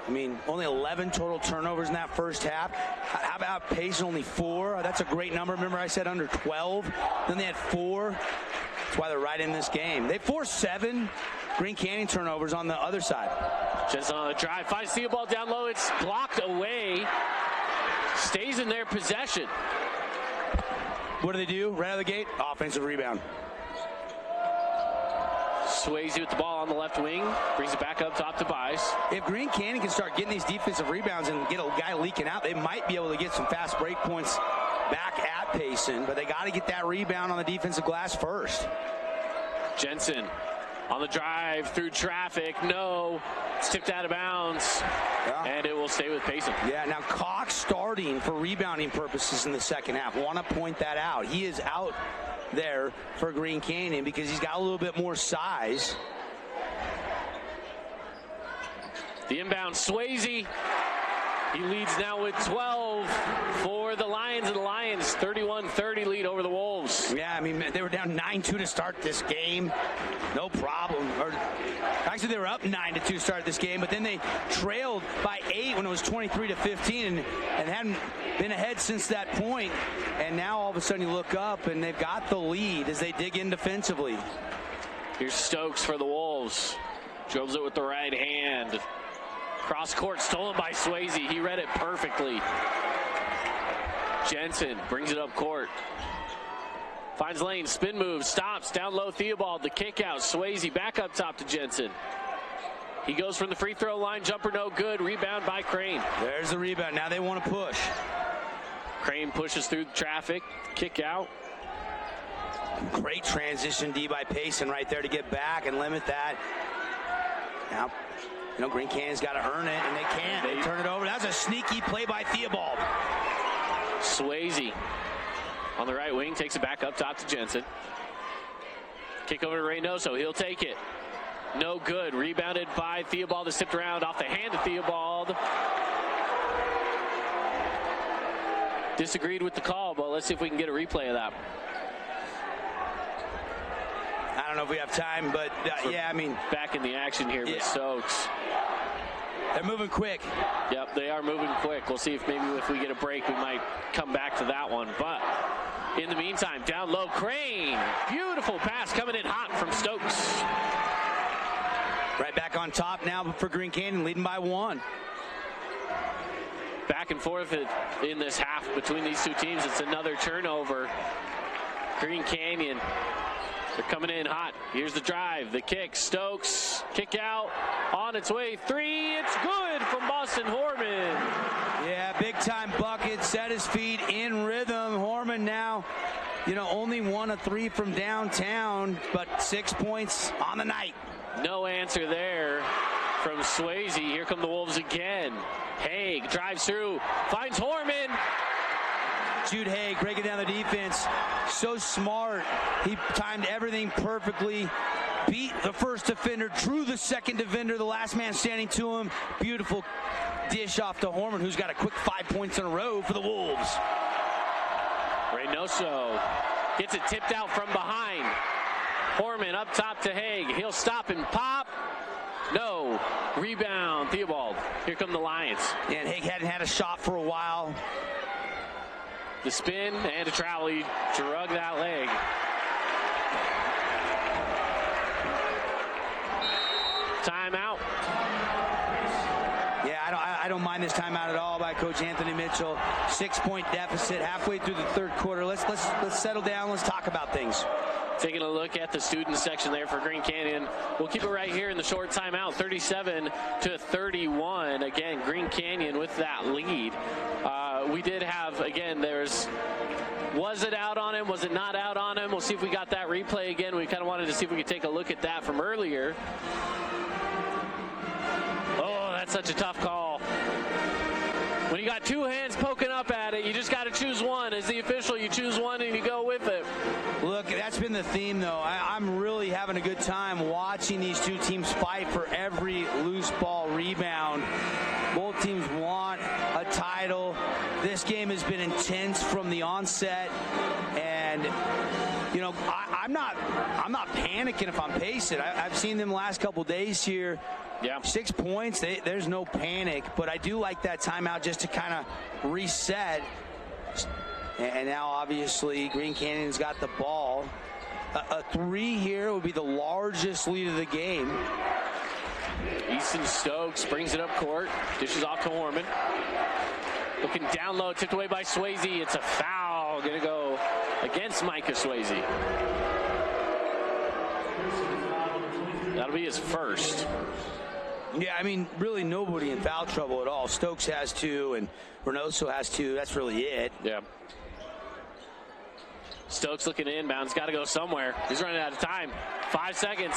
I mean, only 11 total turnovers in that first half. How about Payson, only 4? That's a great number. Remember I said under 12? Then they had 4. That's why they're right in this game. They forced 7 Green Canyon turnovers on the other side. Just on the drive. Finds the ball down low. It's blocked away. Stays in their possession. What do? Right out of the gate? Offensive rebound. Swayze with the ball on the left wing. Brings it back up top to Bice. If Green Canyon can start getting these defensive rebounds and get a guy leaking out, they might be able to get some fast break points back at Payson. But they got to get that rebound on the defensive glass first. Jensen on the drive through traffic. No. It's tipped out of bounds. Yeah. And it will stay with Payson. Yeah, now Cox starting for rebounding purposes in the second half. Want to point that out. He is out there for Green Canyon because he's got a little bit more size. The inbound, Swayze. He leads now with 12 for the Lions, and the Lions 31-30 lead over the Wolves. Yeah, I mean, they were down 9-2 to start this game. No problem. Actually, they were up 9-2 to start this game, but then they trailed by 8 when it was 23-15 and hadn't been ahead since that point. And now all of a sudden you look up and they've got the lead as they dig in defensively. Here's Stokes for the Wolves. Dribbles it with the right hand. Cross court stolen by Swayze. He read it perfectly. Jensen brings it up court. Finds lane, spin move, stops, down low Theobald, the kick out. Swayze back up top to Jensen. He goes from the free throw line, jumper no good, rebound by Crane. There's the rebound, now they want to push. Crane pushes through the traffic, kick out. Great transition D by Payson right there to get back and limit that. Now, Green Canyon's got to earn it, and they can't. They turn it over. That's a sneaky play by Theobald. Swayze on the right wing, takes it back up top to Jensen. Kick over to Reynoso. He'll take it. No good. Rebounded by Theobald. Is tipped around off the hand of Theobald. Disagreed with the call, but let's see if we can get a replay of that. I don't know if we have time, but yeah, I mean. Back in the action here with Stokes. They're moving quick. Yep, they are moving quick. We'll see if maybe if we get a break, we might come back to that one. But in the meantime, down low, Crane. Beautiful pass coming in hot from Stokes. Right back on top now for Green Canyon, leading by 1. Back and forth in this half between these two teams. It's another turnover. Green Canyon. They're coming in hot. Here's the drive, the kick, Stokes, kick out, on its way, 3, it's good from Boston Horman. Yeah, big time bucket, set his feet in rhythm. Horman now, only 1 of 3 from downtown, but 6 points on the night. No answer there from Swayze. Here come the Wolves again. Haig drives through, finds Horman. Jude Haig breaking down the defense. So smart. He timed everything perfectly. Beat the first defender, drew the second defender, the last man standing to him. Beautiful dish off to Horman, who's got a quick 5 points in a row for the Wolves. Reynoso gets it tipped out from behind. Horman up top to Haig. He'll stop and pop. No. Rebound, Theobald. Here come the Lions. Yeah, and Haig hadn't had a shot for a while. The spin and a travel. He drug that leg. Timeout. Yeah, I don't mind this timeout at all by Coach Anthony Mitchell. 6-point deficit halfway through the third quarter. Let's settle down. Let's talk about things. Taking a look at the student section there for Green Canyon. We'll keep it right here in the short timeout. 37-31. Again, Green Canyon with that lead. we did have, again, was it out on him? Was it not out on him? We'll see if we got that replay again. We kind of wanted to see if we could take a look at that from earlier. Oh, that's such a tough call. When you got two hands poking up at it, you just got to choose one. As the official, you choose one and you go with it. Look, that's been the theme, though. I'm really having a good time watching these two teams fight for every loose ball rebound. Both teams want a title. This game has been intense from the onset, and you know, I'm not panicking if I'm Payson. I've seen them last couple days here. Yeah. 6 points, there's no panic, but I do like that timeout just to kind of reset. And now, obviously, Green Canyon's got the ball. A 3 here would be the largest lead of the game. Easton Stokes brings it up court, dishes off to Horman. Looking down low, tipped away by Swayze. It's a foul, going to go against Micah Swayze. That'll be his first. Yeah, I mean, really nobody in foul trouble at all. Stokes has 2, and Reynoso has 2. That's really it. Yeah. Stokes looking inbound. Got to go somewhere. He's running out of time. 5 seconds.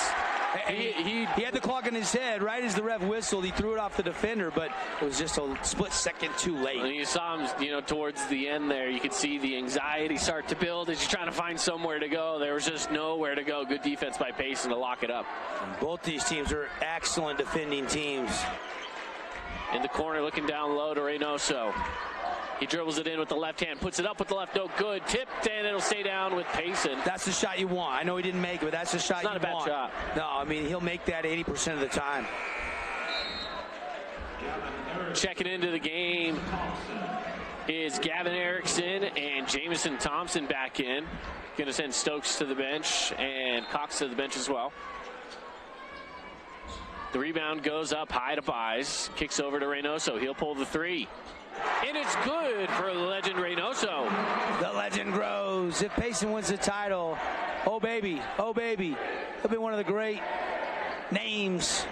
He had the clock in his head right as the ref whistled. He threw it off the defender, but it was just a split second too late. When you saw him, you know, towards the end there, you could see the anxiety start to build as you're trying to find somewhere to go. There was just nowhere to go. Good defense by Payson to lock it up. And both these teams are excellent defending teams. In the corner, looking down low to Reynoso. He dribbles it in with the left hand, puts it up with the left, no good. Tipped, and it'll stay down with Payson. That's the shot you want. I know he didn't make it, but that's the shot you want. It's not a bad shot. No, I mean, he'll make that 80% of the time. Checking into the game is Gavin Erickson and Jamison Thompson back in. Going to send Stokes to the bench and Cox to the bench as well. The rebound goes up high to Buys. Kicks over to Reynoso. He'll pull the 3. And it's good for the legend Reynoso. The legend grows. If Payson wins the title, oh baby, he'll be one of the great names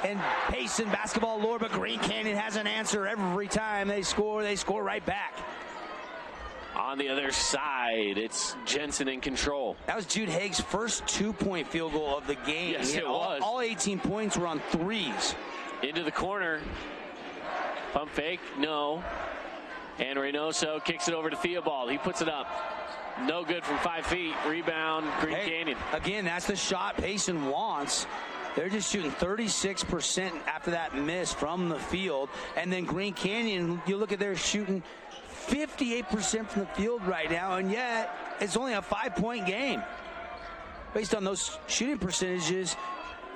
in Payson basketball lore. But Green Canyon has an answer every time they score right back. On the other side, it's Jensen in control. That was Jude Haig's first 2-point field goal of the game. Yes, it was. All 18 points were on 3s. Into the corner. Pump fake, no. And Reynoso kicks it over to Theobald. He puts it up. No good from 5 feet. Rebound, Green Canyon. Again, that's the shot Payson wants. They're just shooting 36% after that miss from the field. And then Green Canyon, you look at their shooting 58% from the field right now, and yet it's only a 5-point game. Based on those shooting percentages,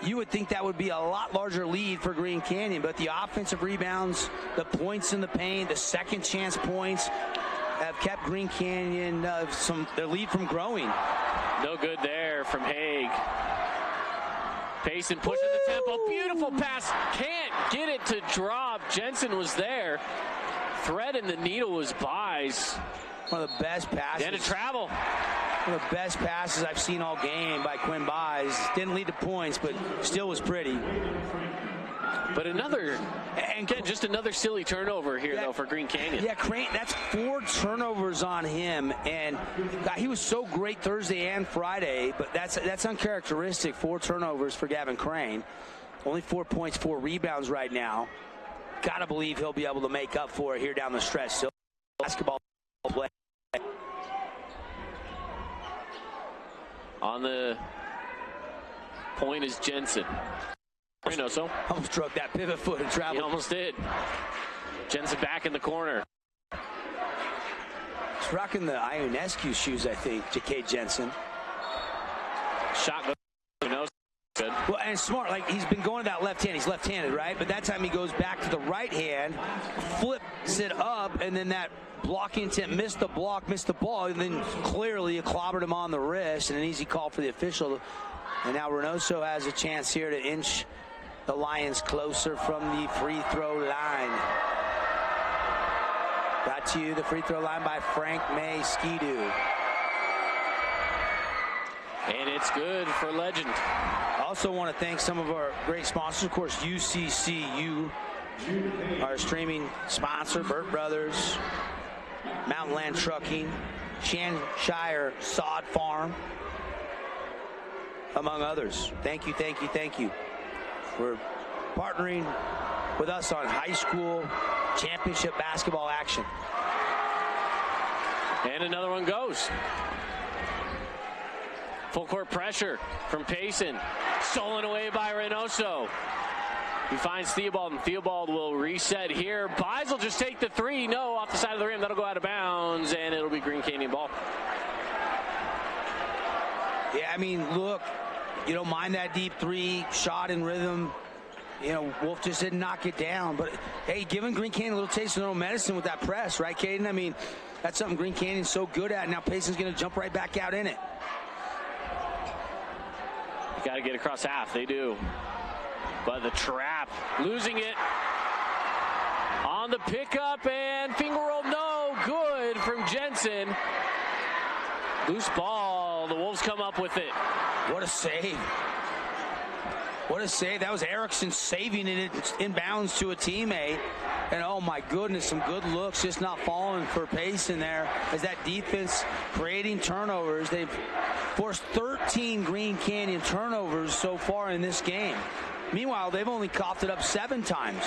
you would think that would be a lot larger lead for Green Canyon, but the offensive rebounds, the points in the paint, the second chance points have kept Green Canyon their lead from growing. No good there from Haig. Payson pushing the tempo. Beautiful pass. Can't get it to drop. Jensen was there. Thread in the needle was Buys. One of the best passes. And to travel. One of the best passes I've seen all game by Quinn Buys. Didn't lead to points, but still was pretty. But just another silly turnover here, though, for Green Canyon. Yeah, Crane, that's 4 turnovers on him. And God, he was so great Thursday and Friday, but that's uncharacteristic. 4 turnovers for Gavin Crane. Only 4 points, 4 rebounds right now. Got to believe he'll be able to make up for it here down the stretch. Still basketball play. On the point is Jensen. Reynoso almost struck that pivot foot and traveled. He almost did. Jensen back in the corner. He's rocking the Ionescu shoes, I think, J.K. Jensen. Shot goes. Good. Well, and smart, like he's been going to that left hand. He's left-handed, right? But that time he goes back to the right hand, flips it up, and then that blocking intent missed the block, missed the ball, and then clearly it clobbered him on the wrist, and an easy call for the official. And now Reynoso has a chance here to inch the Lions closer from the free throw line. Got to you, the free throw line by Frank May Skidoo. And it's good for Legend. I also want to thank some of our great sponsors. Of course, UCCU, our streaming sponsor, Burt Brothers, Mountain Land Trucking, Shanshire Sod Farm, among others. Thank you, thank you, thank you for partnering with us on high school championship basketball action. And another one goes. Full court pressure from Payson. Stolen away by Reynoso. He finds Theobald, and Theobald will reset here. Buys will just take the three. No, off the side of the rim. That'll go out of bounds, and it'll be Green Canyon ball. Yeah, I mean, look, you don't mind that deep three, shot in rhythm. You know, Wolf just didn't knock it down. But, hey, giving Green Canyon a little taste of their own medicine with that press, right, Caden? I mean, that's something Green Canyon's so good at. Now Payson's going to jump right back out in it. You got to get across half. They do. But the trap, losing it on the pickup, and finger roll, no good from Jensen. Loose ball. The Wolves come up with it. What a save. What a save. That was Erickson saving it inbounds to a teammate. And oh my goodness, some good looks, just not falling for Payson there as that defense creating turnovers. They've forced 13 Green Canyon turnovers so far in this game. Meanwhile, they've only coughed it up 7 times.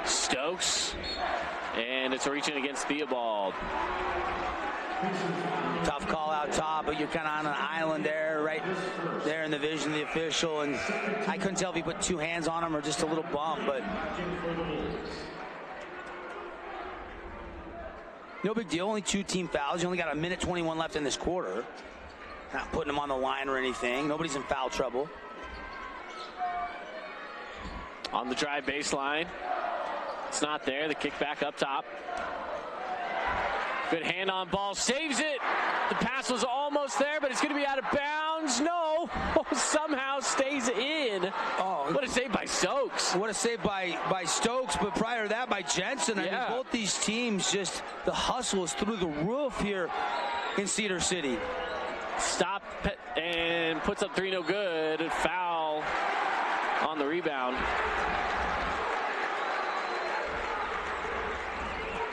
Stokes, and it's reaching against Theobald. Tough call out top, but you're kind of on an island there, right there in the vision of the official. And I couldn't tell if he put 2 hands on him or just a little bump, but no big deal. Only 2 team fouls. You only got 1:21 left in this quarter. Not putting him on the line or anything. Nobody's in foul trouble. On the drive baseline. It's not there. The kick back up top. Good hand on ball. Saves it. The pass was almost there, but it's going to be out of bounds. No. Somehow stays in. Oh, what a save by Stokes. What a save by Stokes, but prior to that by Jensen. Yeah. I mean, both these teams, just the hustle is through the roof here in Cedar City. Stop and puts up 3, no good. Foul on the rebound.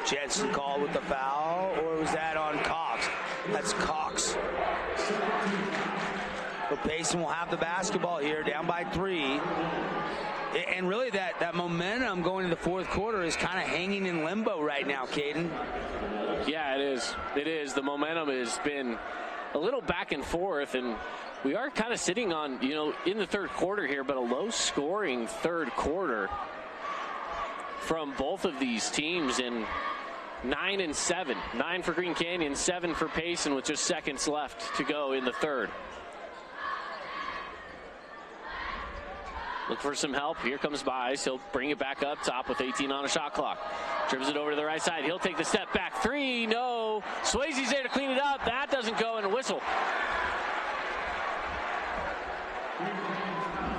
Jensen called with the foul, or was that on Cox? That's Cox. But Payson will have the basketball here, down by 3. And really that momentum going into the fourth quarter is kind of hanging in limbo right now, Caden. Yeah, it is. It is. The momentum has been a little back and forth, and we are kind of sitting on, in the third quarter here, but a low-scoring third quarter from both of these teams, and 9 and 7. 9 for Green Canyon, 7 for Payson with just seconds left to go in the third. Look for some help. Here comes Bies. He'll bring it back up top with 18 on a shot clock. Dribbles it over to the right side. He'll take the step back. 3, no. Swayze's there to clean it up. That doesn't go, and a whistle.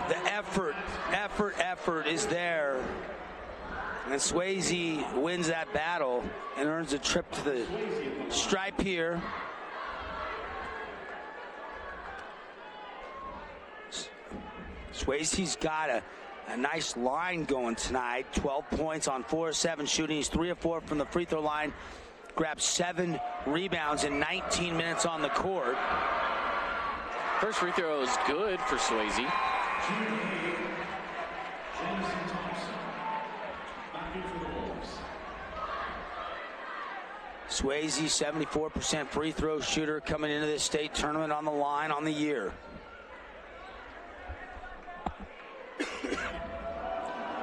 The effort is there. And Swayze wins that battle and earns a trip to the stripe here. Swayze's got a nice line going tonight. 12 points on 4 of 7 shooting. He's 3 of 4 from the free throw line. Grabbed 7 rebounds in 19 minutes on the court. First free throw is good for Swayze. Swayze, 74% free throw shooter coming into this state tournament on the line on the year.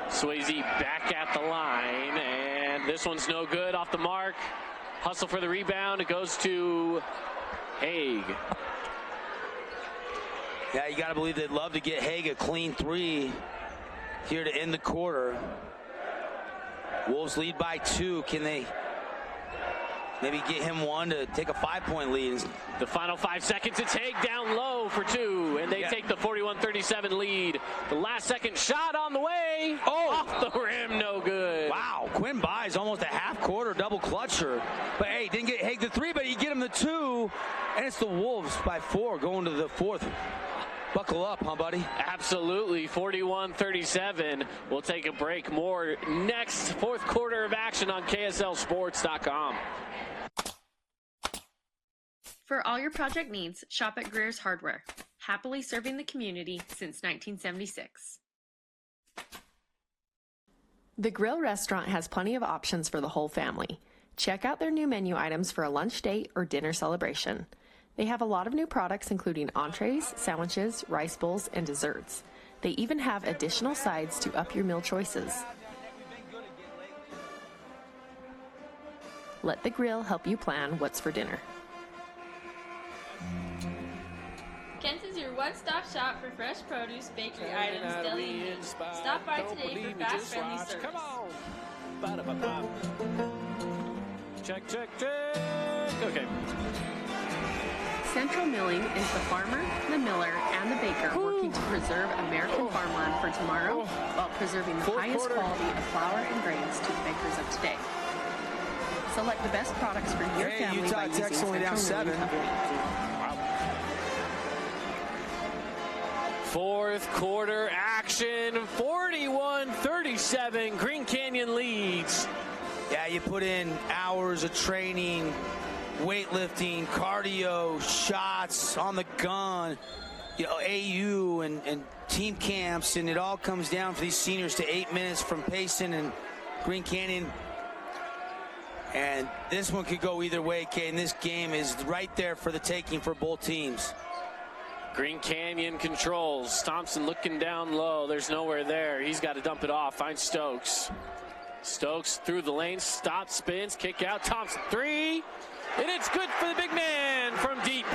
Swayze back at the line, and this one's no good, off the mark. Hustle for the rebound. It goes to Haig. Yeah, you got to believe they'd love to get Haig a clean 3 here to end the quarter. Wolves lead by 2. Can they maybe get him one to take a 5-point lead? The final 5 seconds, it's Haig down low for 2, and they take the 41-37 lead. The last second shot on the way. Off the rim, no good. Wow, Quinn Buys almost a half-quarter double clutcher. But hey, didn't get Haig the 3, but he get him the 2, and it's the Wolves by 4 going to the fourth. Buckle up, huh, buddy? Absolutely. 41-37. We'll take a break. More next. Fourth quarter of action on KSLSports.com. For all your project needs, shop at Greer's Hardware. Happily serving the community since 1976. The Grill restaurant has plenty of options for the whole family. Check out their new menu items for a lunch date or dinner celebration. They have a lot of new products including entrees, sandwiches, rice bowls, and desserts. They even have additional sides to up your meal choices. Let the Grill help you plan what's for dinner. Kent's is your one-stop shop for fresh produce, bakery items, deli, and meat. Stop by today for fast, friendly service. Come on. Ba-da-ba-ba. Check, check, check. Okay. Central Milling is the farmer, the miller, and the baker working to preserve American farmland for tomorrow while preserving the highest quality of flour and grains to the bakers of today. Select the best products for your family Utah by using Tech's only down Central Milling 7. Company. Fourth quarter action, 41-37. Green Canyon leads. Yeah, you put in hours of training, weightlifting, cardio, shots on the gun, AU and team camps, and it all comes down for these seniors to 8 minutes from Payson and Green Canyon. And this one could go either way, Kay, and this game is right there for the taking for both teams. Green Canyon controls. Thompson looking down low. There's nowhere there. He's got to dump it off. Finds Stokes. Stokes through the lane. Stops, spins, kick out. Thompson three. And it's good for the big man from deep.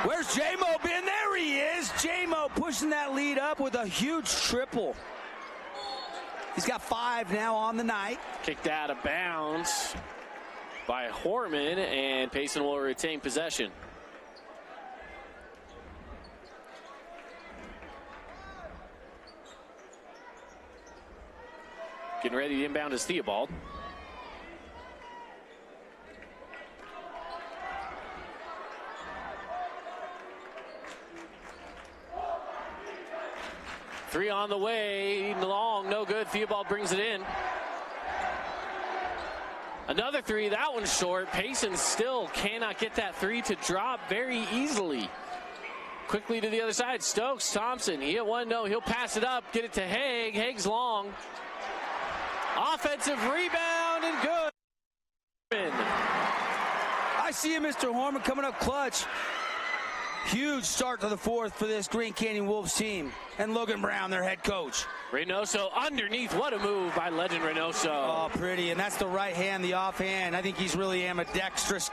Where's J-Mo been? There he is. J-Mo pushing that lead up with a huge triple. He's got 5 now on the night. Kicked out of bounds by Horman, and Payson will retain possession. Getting ready to inbound is Theobald. Three on the way, long, no good. Theobald brings it in. Another three, that one's short. Payson still cannot get that three to drop very easily. Quickly to the other side, Stokes, Thompson, he at one, no, he'll pass it up, get it to Haig. Haig's long. Offensive rebound and good. I see you, Mr. Horman, coming up clutch. Huge start to the fourth for this Green Canyon Wolves team. And Logan Brown, their head coach. Reynoso underneath. What a move by legend Reynoso. Oh, pretty. And that's the right hand, the offhand. I think he's really ambidextrous.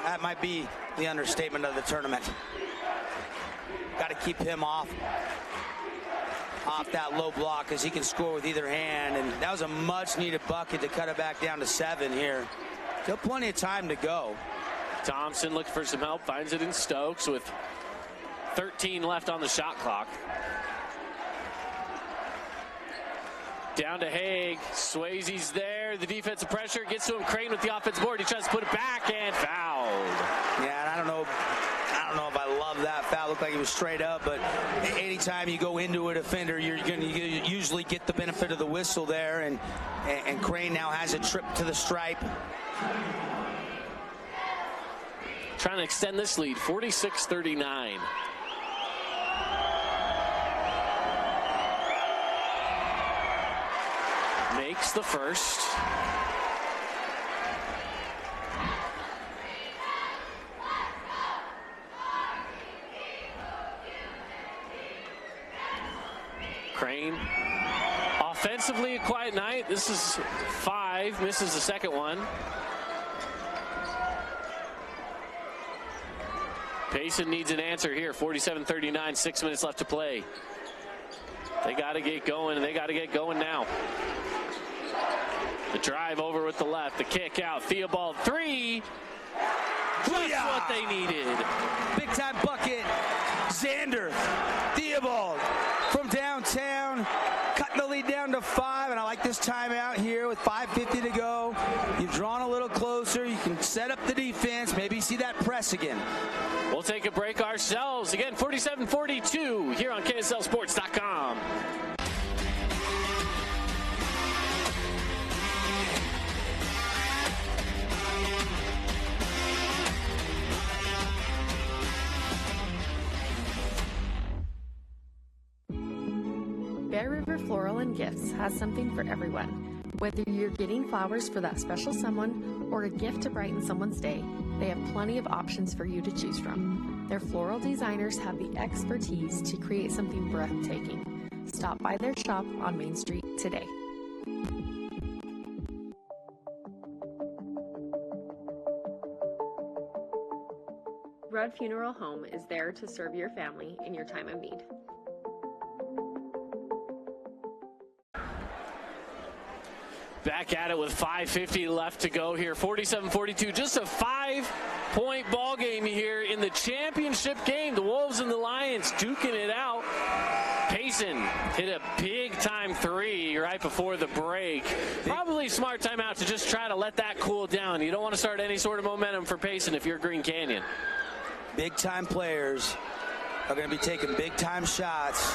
That might be the understatement of the tournament. Got to keep him off that low block because he can score with either hand. And that was a much-needed bucket to cut it back down to 7 here. Still plenty of time to go. Thompson looking for some help. Finds it in Stokes with 13 left on the shot clock. Down to Haig. Swayze's there. The defensive pressure gets to him. Crane with the offensive board. He tries to put it back and fouled. Yeah, and I don't know if I love that foul. Looked like it was straight up, but anytime you go into a defender, you're going to usually get the benefit of the whistle there, and Crane now has a trip to the stripe. Trying to extend this lead, 46-39. Makes the first. Crane. Offensively, a quiet night. This is 5, misses the second one. Payson needs an answer here. 47-39, 6 minutes left to play. They got to get going, and they got to get going now. The drive over with the left, the kick out. Theobald three. Just what they needed. Big time bucket. Xander Theobald from downtown, cutting the lead down to 5, and I like this timeout here with 5:50 to go. You've drawn a little closer. You can set up the defense, maybe see that press again. We'll take a break ourselves. Again, 47-42 here on KSLSports.com. Bear River Floral and Gifts has something for everyone. Whether you're getting flowers for that special someone or a gift to brighten someone's day, they have plenty of options for you to choose from. Their floral designers have the expertise to create something breathtaking. Stop by their shop on Main Street today. Rudd Funeral Home is there to serve your family in your time of need. Back at it with 5:50 left to go here. 47-42, just a 5-point ball game here in the championship game. The Wolves and the Lions duking it out. Payson hit a big-time three right before the break. Probably a smart timeout to just try to let that cool down. You don't want to start any sort of momentum for Payson if you're Green Canyon. Big-time players are going to be taking big-time shots.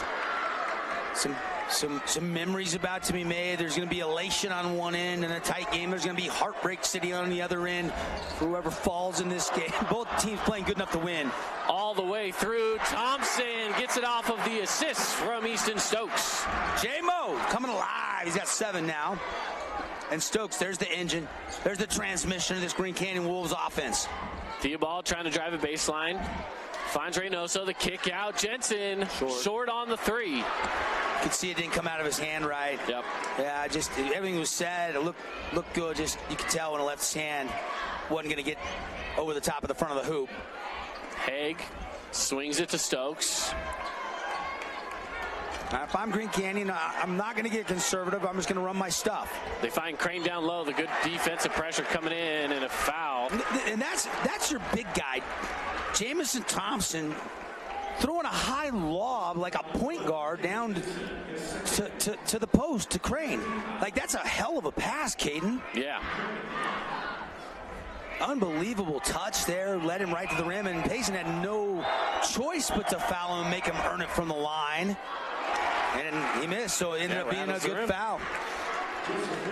Some memories about to be made. There's going to be elation on one end in a tight game. There's going to be heartbreak city on the other end for whoever falls in this game. Both teams playing good enough to win. All the way through. Thompson gets it off of the assist from Easton Stokes. J-Mo coming alive. He's got 7 now. And Stokes, there's the engine. There's the transmission of this Green Canyon Wolves offense. Theobald trying to drive a baseline. Finds Reynoso, the kick out. Jensen short on the three. You could see it didn't come out of his hand right. Yep. Yeah, just everything was said. It looked good. Just you could tell when it left his hand wasn't going to get over the top of the front of the hoop. Haig swings it to Stokes. If I'm Green Canyon, I'm not going to get conservative. I'm just going to run my stuff. They find Crane down low. The good defensive pressure coming in and a foul. And that's your big guy, Jamison Thompson, throwing a high lob like a point guard down to the post to Crane. Like, that's a hell of a pass, Caden. Yeah. Unbelievable touch there, led him right to the rim, and Payson had no choice but to foul him and make him earn it from the line. And he missed, so it ended up being a good foul.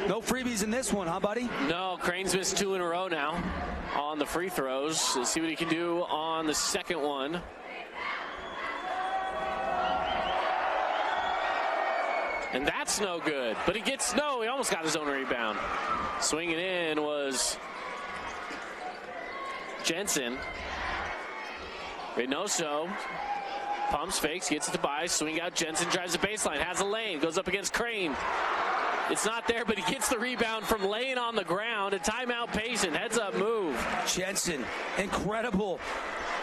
No freebies in this one, huh, buddy? No, Crane's missed 2 in a row now on the free throws. Let's see what he can do on the second one. And that's no good, but he almost got his own rebound. Swinging in was Jensen. Reynoso pumps, fakes, gets it to Bias, swing out. Jensen drives the baseline, has a lane, goes up against Crane. It's not there, but he gets the rebound from laying on the ground. A timeout, Payson. Heads up move. Jensen, incredible.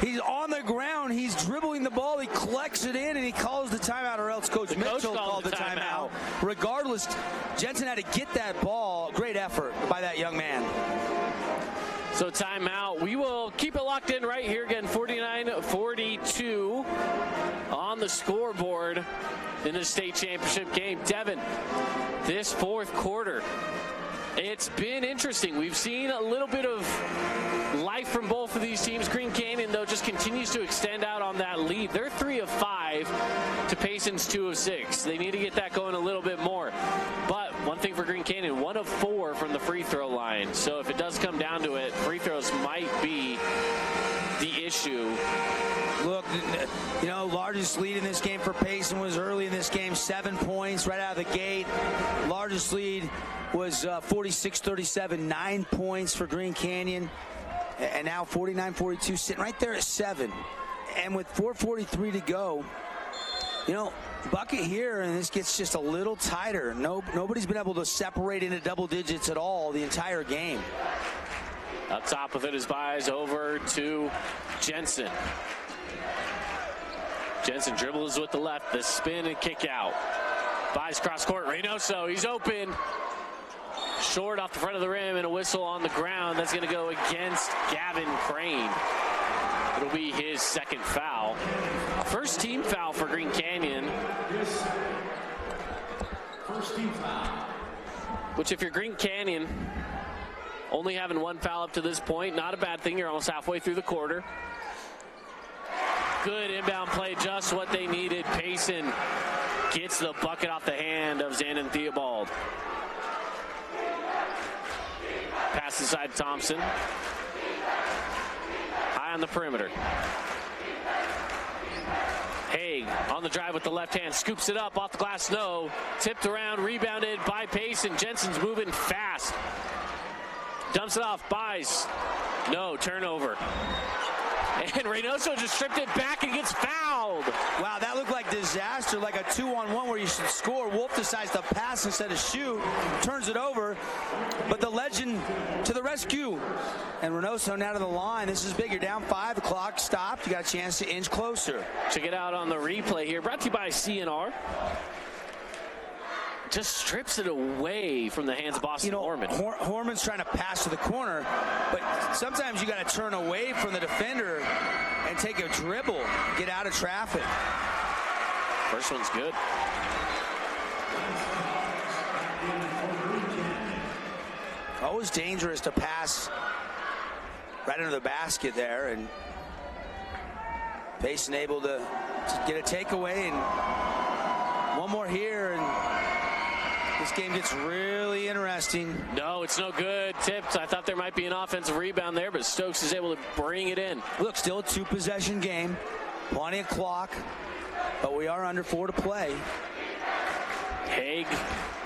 He's on the ground. He's dribbling the ball. He collects it in, and he calls the timeout, or else Coach Mitchell called the timeout. Regardless, Jensen had to get that ball. Great effort by that young man. So timeout. We will keep it locked in right here again. 49-42 on the scoreboard in the state championship game. Devin, this fourth quarter, it's been interesting. We've seen a little bit of life from both of these teams. Green Canyon, though, just continues to extend out on that lead. They're 3 of 5 to Payson's 2 of 6. They need to get that going a little bit more. But one thing for Green Canyon, 1 of 4 from the free throw line. So if it does come down to it, free throws might be the issue. Look, largest lead in this game for Payson was early in this game, 7 points right out of the gate. Largest lead was 46-37, 9 points for Green Canyon. And now 49-42, sitting right there at 7. And with 4:43 to go, bucket here, and this gets just a little tighter. Nobody's been able to separate into double digits at all the entire game. Up top with it is Bias over to Jensen. Jensen dribbles with the left, the spin and kick out. Bias cross court, Reynoso, he's open. Short off the front of the rim and a whistle on the ground. That's going to go against Gavin Crane. It'll be his second foul. First team foul for Green Canyon. First team foul. Which, if you're Green Canyon, only having 1 foul up to this point, not a bad thing. You're almost halfway through the quarter. Good inbound play, just what they needed. Payson gets the bucket off the hand of Zandon Theobald. Pass inside Thompson. High on the perimeter. Haig on the drive with the left hand, scoops it up off the glass, no. Tipped around, rebounded by Payson. Jensen's moving fast. Dumps it off, buys. No, turnover. And Reynoso just stripped it back and gets fouled. Wow, that looked like disaster, like a 2-on-1 where you should score. Wolf decides to pass instead of shoot, turns it over, but the legend to the rescue. And Reynoso now to the line. This is big. You're down 5. The clock stopped. You got a chance to inch closer. Check it out on the replay here. Brought to you by CNR. Just strips it away from the hands of Boston Horman. Horman's trying to pass to the corner, but sometimes you got to turn away from the defender and take a dribble, get out of traffic. First one's good. Always dangerous to pass right under the basket there, and Payson able to get a takeaway, and one more here, and this game gets really interesting. No, it's no good. Tipped. I thought there might be an offensive rebound there, but Stokes is able to bring it in. Look, still a 2-possession game. Plenty of clock, but we are under 4 to play. Haig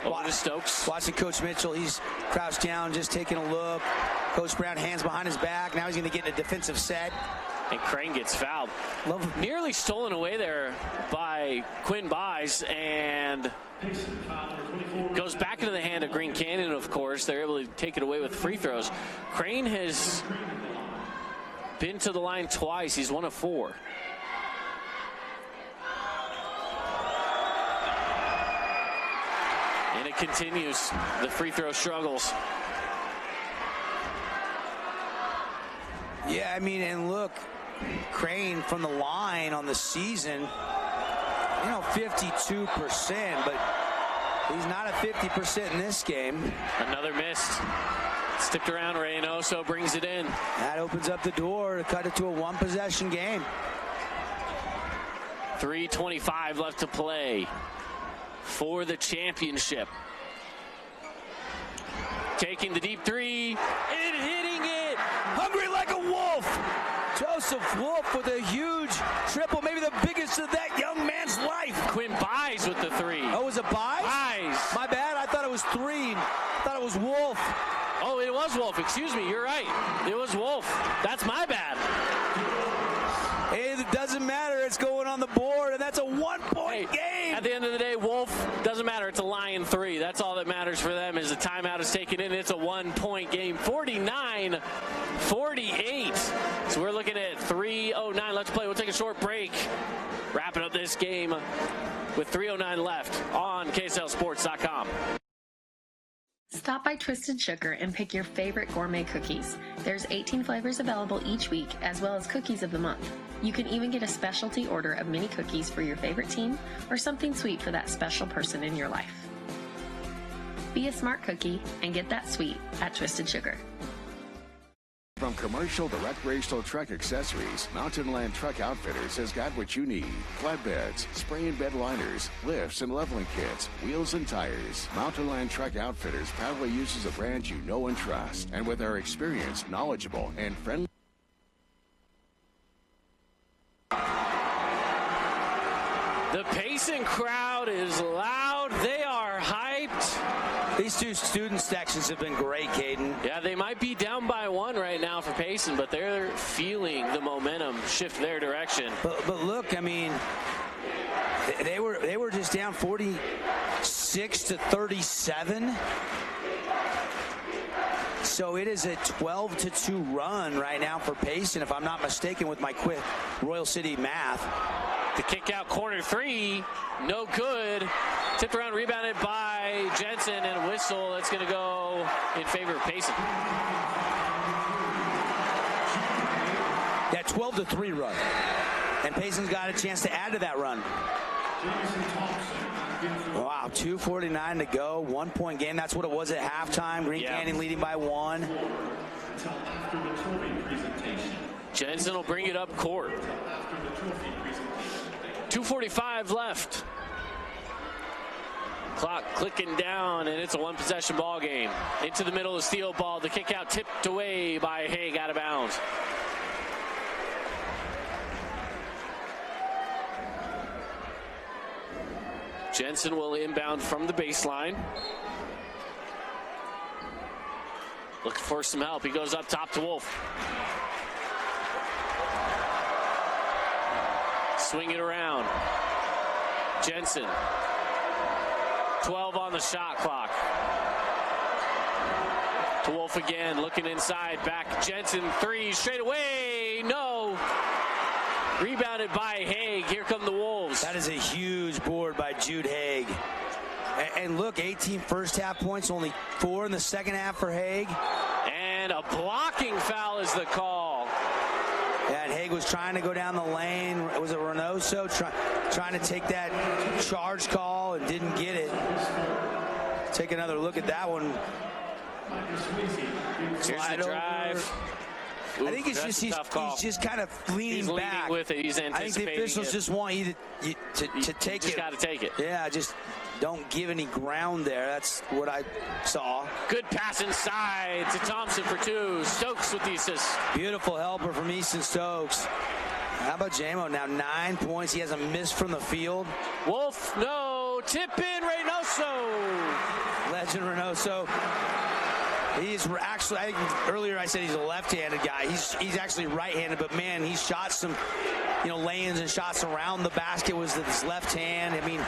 over to Stokes. Watching Coach Mitchell. He's crouched down, just taking a look. Coach Brown, hands behind his back. Now he's going to get in a defensive set. And Crane gets fouled. Nearly stolen away there by Quinn Buys, and goes back into the hand of Green Canyon, of course. They're able to take it away with free throws. Crane has been to the line twice. He's 1 of 4. And it continues. The free throw struggles. Yeah, I mean, and look, Crane from the line on the season, 52%, but he's not at 50% in this game. Another miss. Stipped around, Reynoso brings it in. That opens up the door to cut it to a 1-possession game. 3:25 left to play for the championship. Taking the deep three and hitting it. Hungry like a wolf. Joseph Wolf with a huge triple, maybe the biggest of that young man's life. Quinn Buys with the 3. Oh, was it Buys? Buys. My bad. I thought it was 3. I thought it was Wolf. Oh, it was Wolf. Excuse me. You're right. It was Wolf. That's my bad. Hey, it doesn't matter. It's going on the board, and that's a 1-point game. At the end of the day, Wolf, doesn't matter. It's a Lion 3. That's all that matters for them is the timeout is taken in. It's a 1-point game. 49-48. So we're looking at 3:09 left to play. We'll take a short break. Wrapping up this game with 3:09 left on KSLSports.com. Stop by Twisted Sugar and pick your favorite gourmet cookies. There's 18 flavors available each week, as well as cookies of the month. You can even get a specialty order of mini cookies for your favorite team or something sweet for that special person in your life. Be a smart cookie and get that sweet at Twisted Sugar. From commercial to recreational truck accessories, Mountain Land Truck Outfitters has got what you need. Flatbeds, spray and bed liners, lifts and leveling kits, wheels and tires. Mountain Land Truck Outfitters proudly uses a brand you know and trust. And with our experienced, knowledgeable, and friendly... The Payson crowd is loud. They are hyped. These two student sections have been great, Caden. Yeah, they might be down by 1 right now for Payson, but they're feeling the momentum shift their direction. But look, I mean, they were just down 46-37. So it is a 12-2 run right now for Payson, if I'm not mistaken with my quick Royal City math. The kick out corner 3, no good. Tipped around, rebounded by Jensen, and a whistle. That's going to go in favor of Payson. Yeah, 12-3 run. And Payson's got a chance to add to that run. Wow, 2:49 to go, 1-point game. That's what it was at halftime. Green Canyon leading by 1. Jensen will bring it up court. 2:45 left. Clock clicking down, and it's a 1-possession ball game. Into the middle of steal ball. The kick out tipped away by Haig, out of bounds. Jensen will inbound from the baseline. Looking for some help. He goes up top to Wolf. Swing it around. Jensen. 12 on the shot clock. To Wolf again, looking inside. Back Jensen, 3 straight away. No. Rebounded by Haig. Here come the Wolves. That is a huge board by Jude Haig. And look, 18 first half points, only 4 in the second half for Haig. And a blocking foul is the call. Yeah, and Haig was trying to go down the lane. Was it Reynoso trying to take that charge call and didn't get it? Take another look at that one. Here's the drive. I think it's just he's just kind of leaning back. With it. He's anticipating. I think the officials just want you to take it. Just got to take it. Yeah, just don't give any ground there. That's what I saw. Good pass inside to Thompson for 2. Stokes with the assist. Beautiful helper from Easton Stokes. How about Jamo now? 9 points. He hasn't missed from the field. Wolf, no. Tip in, Reynoso. Legend Reynoso. He's actually, I think earlier I said he's a left-handed guy. He's actually right-handed, but man, he shot some, lay-ins and shots around the basket with his left hand. I mean,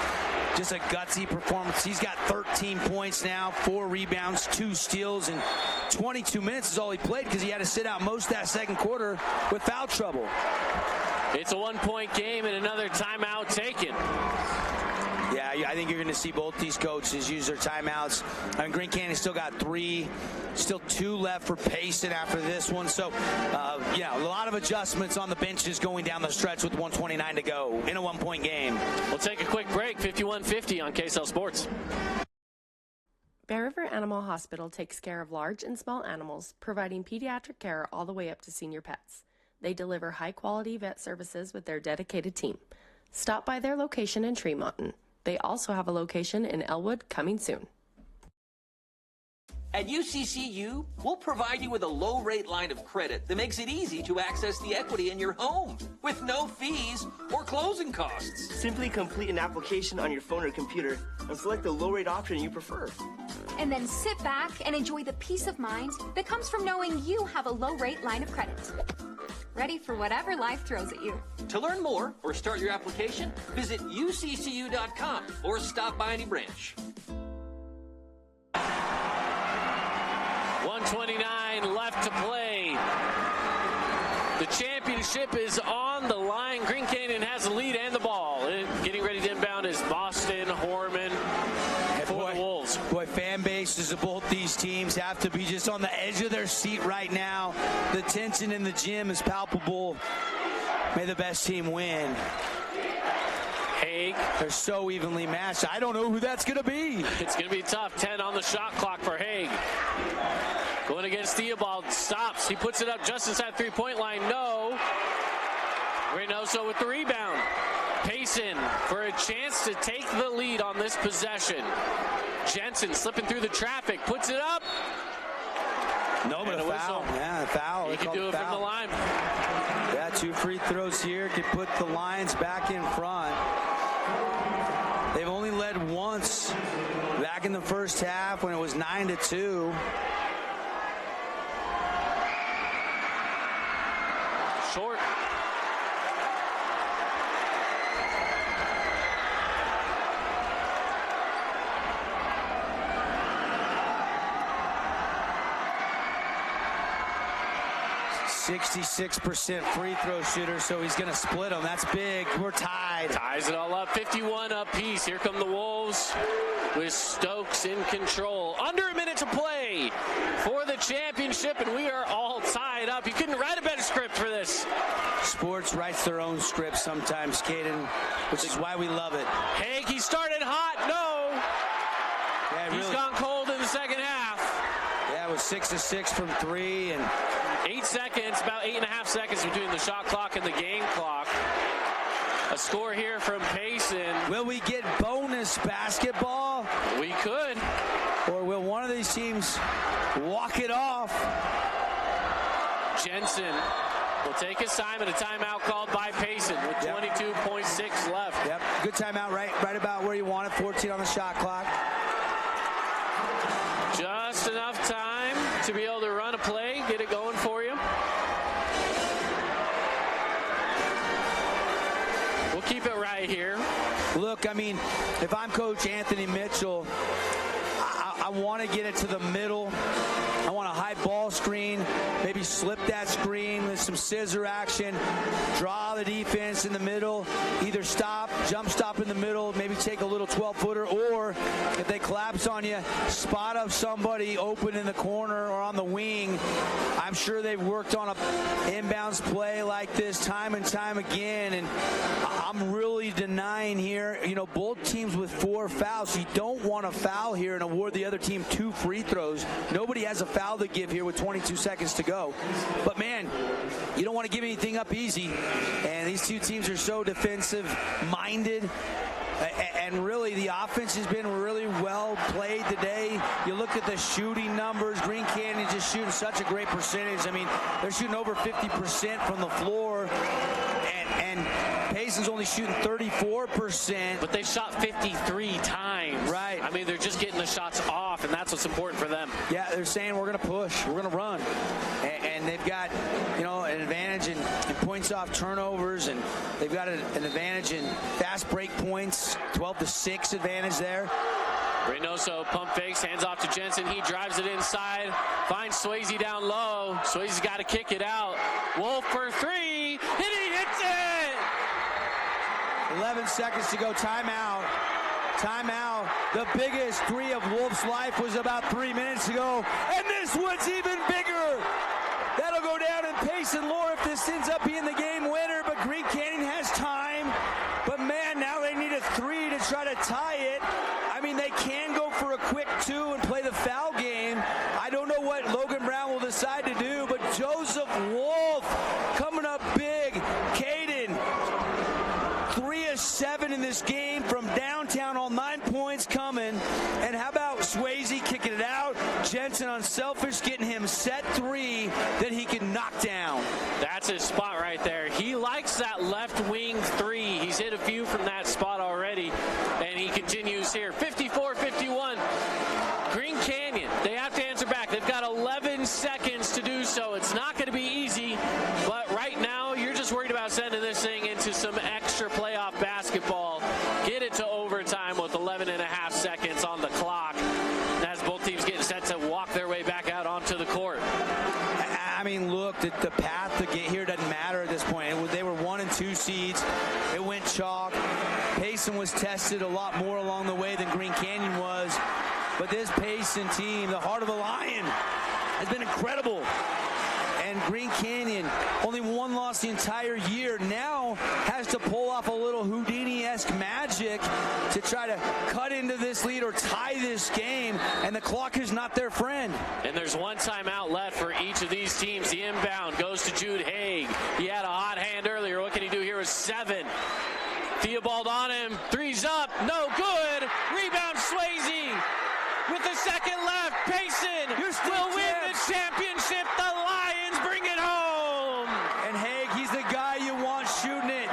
just a gutsy performance. He's got 13 points now, 4 rebounds, 2 steals, and 22 minutes is all he played because he had to sit out most of that second quarter with foul trouble. It's a 1-point game and another timeout taken. Yeah, I think you're going to see both these coaches use their timeouts. I mean, Green Canyon still got 3, still 2 left for Payson after this one. So, a lot of adjustments on the benches going down the stretch with 1:29 to go in a 1-point game. We'll take a quick break. 51-50 on KSL Sports. Bear River Animal Hospital takes care of large and small animals, providing pediatric care all the way up to senior pets. They deliver high-quality vet services with their dedicated team. Stop by their location in Tremonton. They also have a location in Elwood coming soon. At UCCU, we'll provide you with a low-rate line of credit that makes it easy to access the equity in your home with no fees or closing costs. Simply complete an application on your phone or computer and select the low-rate option you prefer. And then sit back and enjoy the peace of mind that comes from knowing you have a low-rate line of credit. Ready for whatever life throws at you. To learn more or start your application, visit uccu.com or stop by any branch. 1:29 left to play. The championship is on the line. Green Canyon has the lead and the ball. Getting ready to inbound is Boston, Horman for the Wolves. Boy, fan bases of both these teams have to be just on the edge of their seat right now. The tension in the gym is palpable. May the best team win. Haig. They're so evenly matched. I don't know who that's going to be. It's going to be tough. 10 on the shot clock for Haig. Going against Theobald. Stops. He puts it up just inside three-point line. No. Reynoso with the rebound. Payson for a chance to take the lead on this possession. Jensen slipping through the traffic. Puts it up. No, but a foul. Yeah, a foul. He can do it from the line. Yeah, 2 free throws here could put the Lions back in front. They've only led once back in the first half when it was 9-2. Short. .66% free throw shooter, so he's going to split them. That's big. We're tied. Ties it all up. 51 apiece. Here come the Wolves with Stokes in control. Under a minute to play for the championship, and we are all tied up. You couldn't write a better script for this. Sports writes their own script sometimes, Caden, which is why we love it. Haig, he started hot. No. Yeah, He's gone cold in the second half. Yeah, it was 6 of 6 from 3, and 8 seconds, about 8.5 seconds between the shot clock and the game clock. A score here from Payson. Will we get bonus basketball? We could. Or will one of these teams walk it off? Jensen will take assignment. A timeout called by Payson with 22.6 left. Yep, Good timeout, right about where you want it. 14 on the shot clock. Just enough time to be able to run a play, get it going for you. We'll keep it right here. Look, I mean, if I'm Coach Anthony Mitchell, I want to get it to the middle. I want a high ball screen, maybe slip that screen with some scissor action, draw the defense in the middle, either stop, jump stop in the middle, maybe take a little 12-footer, or if they collapse on you, spot up somebody open in the corner or on the wing. I'm sure they've worked on a inbounds play like this time and time again, and I'm really denying here, you know, both teams with 4 fouls. You don't want to foul here and award the other team 2 free throws. Nobody has a foul to give here with 22 seconds to go. But man, you don't want to give anything up easy. And these two teams are so defensive-minded. And really, the offense has been really well played today. You look at the shooting numbers. Green Canyon just shooting such a great percentage. I mean, they're shooting over 50% from the floor. And Payson's only shooting 34%. But they shot 53 times. Right. I mean, they're just getting the shots off, and that's what's important for them. Yeah, they're saying we're going to push, we're going to run. And they've got, you know, an advantage in points off turnovers, and they've got an advantage in fast break points, 12-6 advantage there. Reynoso pump fakes, hands off to Jensen. He drives it inside, finds Swayze down low. Swayze's got to kick it out. Wolf for 3, and he hits it! 11 seconds to go. Timeout. Timeout. The biggest 3 of Wolf's life was about 3 minutes ago, and this one's even bigger. That'll go down in Payson lore if this ends up being the game winner, but Green Canyon has time. But man, now they need a 3 to try to tie it. I mean, they can go for a quick 2 and play the foul game. I don't know what Logan Brown will decide to do, but Joseph Wolf coming up big. Caden, 3 of 7 in this game from downtown, all 9 points coming. And how about Swayze kicking it out? Jensen unselfish, getting him set 3 that he can knock down. That's his spot right there. He likes that left wing 3. He's hit a few from that spot already, and he continues here. 54-51. Green Canyon, they have to answer back. They've got 11 seconds to do so. It's not going to be easy, but right now you're just worried about sending this thing into some extra playoff basketball. Get it to overtime with 11 and a half seconds on the clock as both teams getting set to walk their way back out onto the court. I mean, look, the path to get here doesn't matter at this point. They were 1 and 2 seeds. It went chalk. Payson was tested a lot more along the way than Green Canyon was. But this Payson team, the heart of the Lion, has been incredible. And Green Canyon, only 1 loss the entire year, now has to pull off a little Houdini-esque magic to try to cut into this lead or tie this game, and the clock is not their friend. And there's 1 timeout left for each of these teams. The inbound goes to Jude Haig. He had a hot hand earlier. What can he do here with 7? Theobald on him. 3's up. No good. Rebound Swayze. With a second left, Payson will win the championship. The Lions bring it home. And Haig, he's the guy you want shooting it.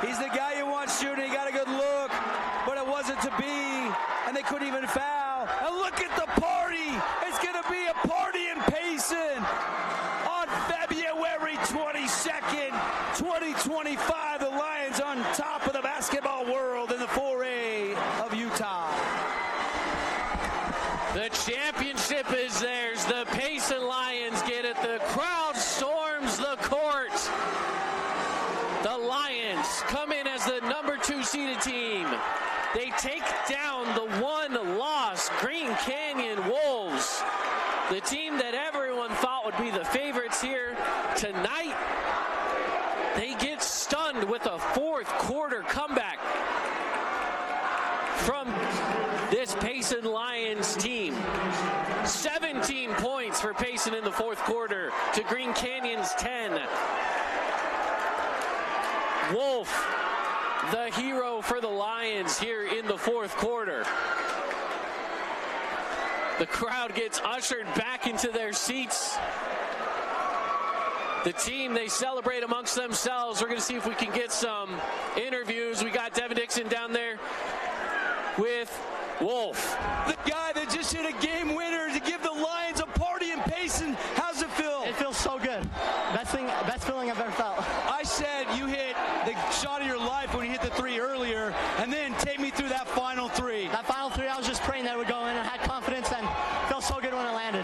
He's the guy you want shooting. He got a good look, but it wasn't to be, and they couldn't even foul. And look at the party. It's going to be a party in Payson on February 22nd, 2025. The Lions on top of the basketball world in the 4A of Utah. The championship is theirs. The Payson Lions get it. The crowd storms the court. The Lions come in as the number 2 seeded team. They take down the 1-loss Green Canyon Wolves, the team that everyone thought would be the favorites here tonight. They get stunned with a 4th quarter comeback from this Payson Lions team. 17 points for Payson in the 4th quarter to Green Canyon's 10. Wolf, the hero for the Lions here in the 4th quarter. The crowd gets ushered back into their seats. The team, they celebrate amongst themselves. We're going to see if we can get some interviews. We got Devin Dixon. Dixon down there with Wolf. The guy that just hit a game winner to give the Lions a party in Payson. How's it feel? It feels so good. Best feeling I've ever felt. I said you hit the shot of your life when you hit the 3 earlier, and then take me through that final 3. That final 3, I was just praying that it would go in and had confidence, and it felt so good when it landed.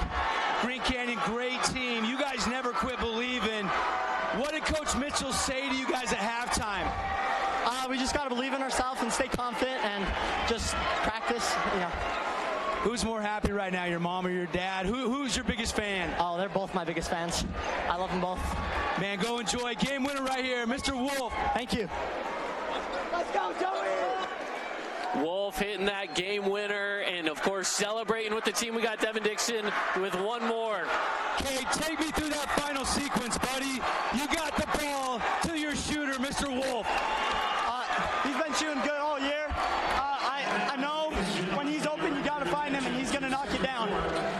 Green Canyon, great team. You guys never quit believing. What did Coach Mitchell say to you guys at halftime? We just got to believe in ourselves and stay confident and just practice, Who's more happy right now, your mom or your dad? Who's your biggest fan? Oh, they're both my biggest fans. I love them both. Man, go enjoy. Game winner right here, Mr. Wolf. Thank you. Let's go, Joey! Wolf hitting that game winner, and of course celebrating with the team. We got Devin Dixon with one more. Okay, take me through that final sequence, buddy. You got the ball to your shooter, Mr. Wolf. He's been shooting good all year. I know when he's open, you got to find him, and he's going to knock you down.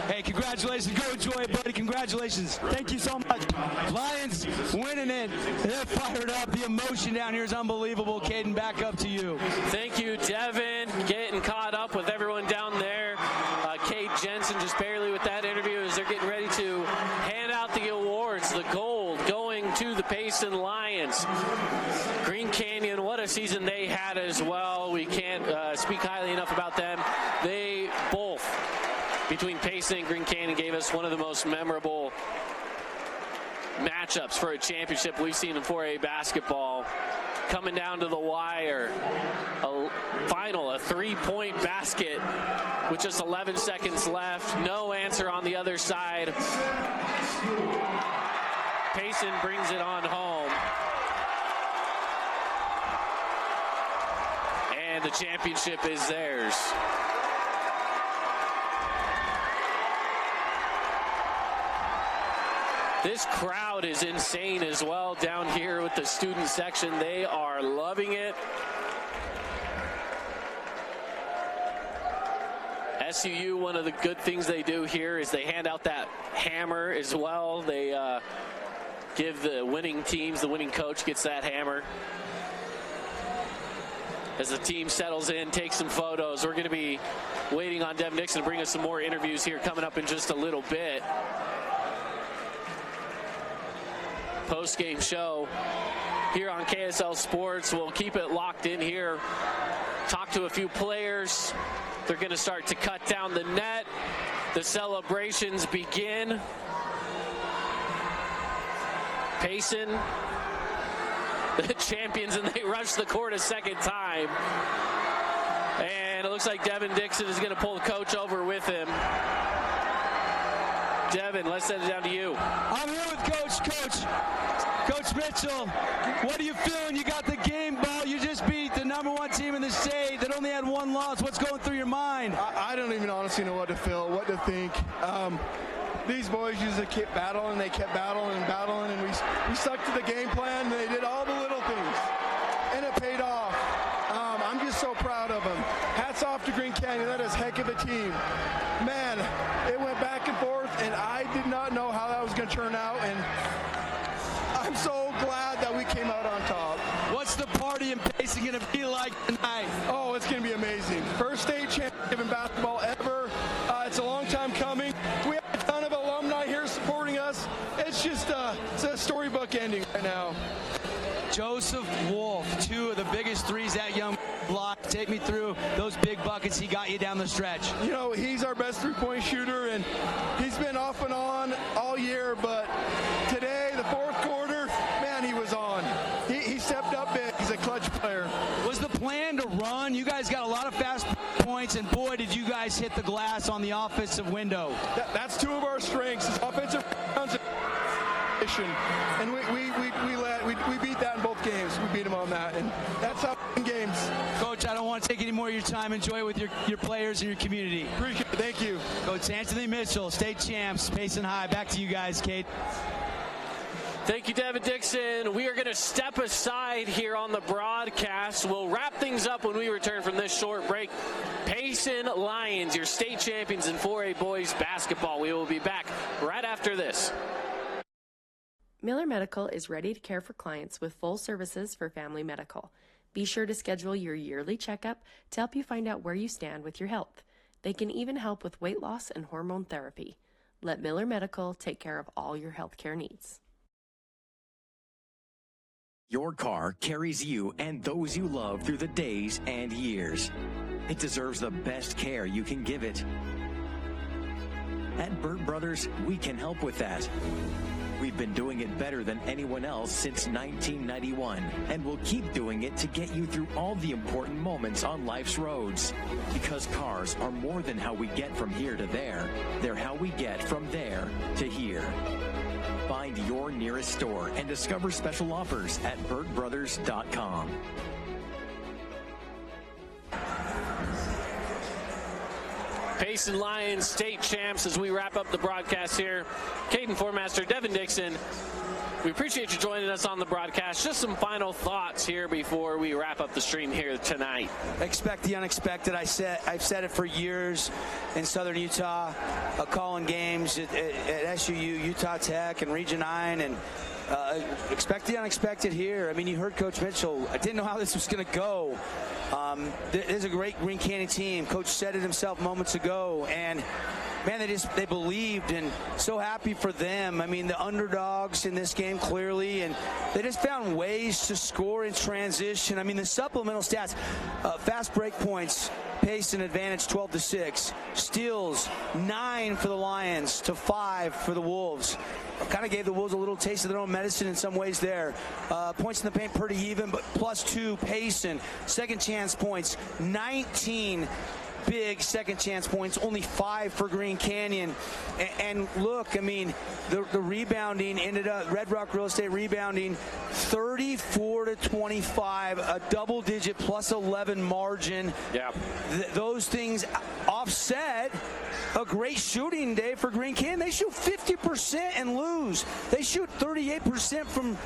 Hey, congratulations. Go enjoy it, buddy. Congratulations. Thank you so much. Lions winning it. They're fired up. The emotion down here is unbelievable. Caden, back up to you. Thank you, Devin. Getting caught up with everyone down there. Kate Jensen just barely with that interview as they're getting ready to hand out the awards. The gold going to the Payson Lions. Green Canyon, what a season they had as well. We can't speak highly enough about them. They both, between Payson and Green Canyon, gave us one of the most memorable matchups for a championship we've seen in 4A basketball. Coming down to the wire, a 3-point basket with just 11 seconds left. No answer on the other side. Payson brings it on home. And the championship is theirs. This crowd is insane as well down here with the student section. They are loving it. SUU, one of the good things they do here is they hand out that hammer as well. They give the winning teams, the winning coach gets that hammer. As the team settles in, takes some photos. We're going to be waiting on Devin Dixon to bring us some more interviews here coming up in just a little bit. Post-game show here on KSL Sports. We'll keep it locked in here. Talk to a few players. They're going to start to cut down the net. The celebrations begin. Payson, the champions, and they rush the court a second time. And it looks like Devin Dixon is going to pull the coach over with him. Devin, let's send it down to you. I'm here with Coach Mitchell. What are you feeling? You got the game ball. You just beat the #1 team in the state that only had one loss. What's going through your mind? I don't even honestly know what to feel, what to think. These boys usually kept battling. They kept battling, and we stuck to the game plan. And they did all the little things, and it paid off. I'm just so proud of them. Hats off to Green Canyon. That is heck of a team. Man, it went back and forth, and I did not know how that was going to turn out, and I'm so glad that we came out on top. What's the party in Payson going to be like tonight? Oh, it's going to be amazing. First state championship in basketball ever. It's a long time coming. We have a ton of alumni here supporting us. It's just it's a storybook ending right now. Joseph Wolf, 2 of the biggest threes that young block. Take me through those big buckets he got you down the stretch. You know, he's our best three-point shooter, and he's been off and on all year, but today, the fourth quarter, man, he was on. He stepped up big. He's a clutch player. Was the plan to run? You guys got a lot of fast points, and boy, did you guys hit the glass on the offensive window. That's 2 of our strengths, is offensive and we beat that in both games. We beat them on that, and that's how we win games. Coach, I don't want to take any more of your time. Enjoy it with your players and your community. Appreciate it. Thank you. Coach Anthony Mitchell, state champs, Payson High. Back to you guys, Kate. Thank you, Devin Dixon. We are going to step aside here on the broadcast. We'll wrap things up when we return from this short break. Payson Lions, your state champions in 4A boys basketball. We will be back right after this. Miller Medical is ready to care for clients with full services for family medical. Be sure to schedule your yearly checkup to help you find out where you stand with your health. They can even help with weight loss and hormone therapy. Let Miller Medical take care of all your healthcare needs. Your car carries you and those you love through the days and years. It deserves the best care you can give it. At Burt Brothers, we can help with that. We've been doing it better than anyone else since 1991, and we'll keep doing it to get you through all the important moments on life's roads. Because cars are more than how we get from here to there. They're how we get from there to here. Find your nearest store and discover special offers at burtbrothers.com. Payson Lions state champs as we wrap up the broadcast here. Caden Formaster, Devin Dixon, we appreciate you joining us on the broadcast. Just some final thoughts here before we wrap up the stream here tonight. Expect the unexpected. I've said it for years in Southern Utah, calling games at SUU, Utah Tech, and Region 9, and expect the unexpected here. I mean, you heard Coach Mitchell. I didn't know how this was going to go. There's a great Green Canyon team. Coach said it himself moments ago, and man, they believed, and so happy for them. I mean, the underdogs in this game clearly, and they just found ways to score in transition. I mean, the supplemental stats, fast break points, Payson advantage 12-6, steals 9 for the Lions to 5 for the Wolves. Kind of gave the Wolves a little taste of their own medicine in some ways there. Points in the paint pretty even, but +2 Payson. Second chance points, 19 big second chance points, only 5 for Green Canyon. And look, I mean, the rebounding ended up, Red Rock Real Estate rebounding 34-25, a double-digit +11 margin. Yeah. Those things offset a great shooting day for Green Canyon. They shoot 50% and lose. They shoot 38% from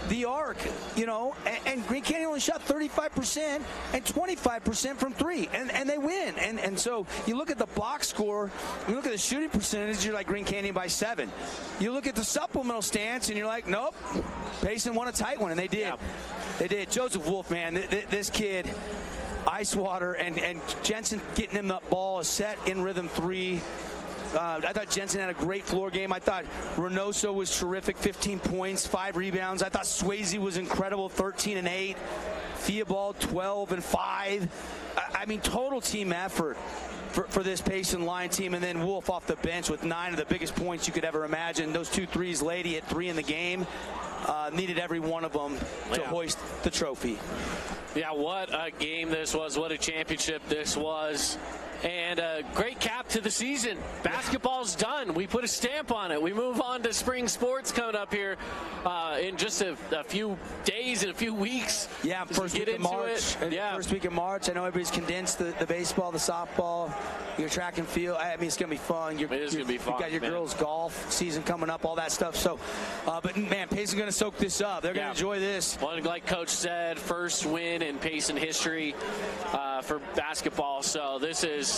the arc, you know, and Green Canyon only shot 35% and 25% from 3, and they win. And so you look at the box score, you look at the shooting percentage, you're like Green Canyon by 7. You look at the supplemental stance, and you're like, nope, Payson won a tight one, and they did. Yeah. They did. Joseph Wolf, man, this kid, ice water, and Jensen getting him the ball, a set in rhythm 3. I thought Jensen had a great floor game. I thought Reynoso was terrific, 15 points, 5 rebounds. I thought Swayze was incredible, 13 and 8. Theobald, 12 and 5. I mean, total team effort for this Payson Lion team. And then Wolf off the bench with 9 of the biggest points you could ever imagine. Those 2 threes late, he hit 3 in the game. Needed every one of them to hoist the trophy. Yeah, what a game this was. What a championship this was. And a great cap to the season. Basketball's done. We put a stamp on it. We move on to spring sports coming up here in just a few days and a few weeks. Yeah, first week of March. Yeah, first week of March. I know everybody's condensed the baseball, the softball, your track and field. I mean, it's going to be fun. It is going to be fun. You've got your girls' golf season coming up, all that stuff. So, but man, Payson's going to soak this up. They're going to enjoy this. Well, like Coach said, first win in Payson history for basketball. So this is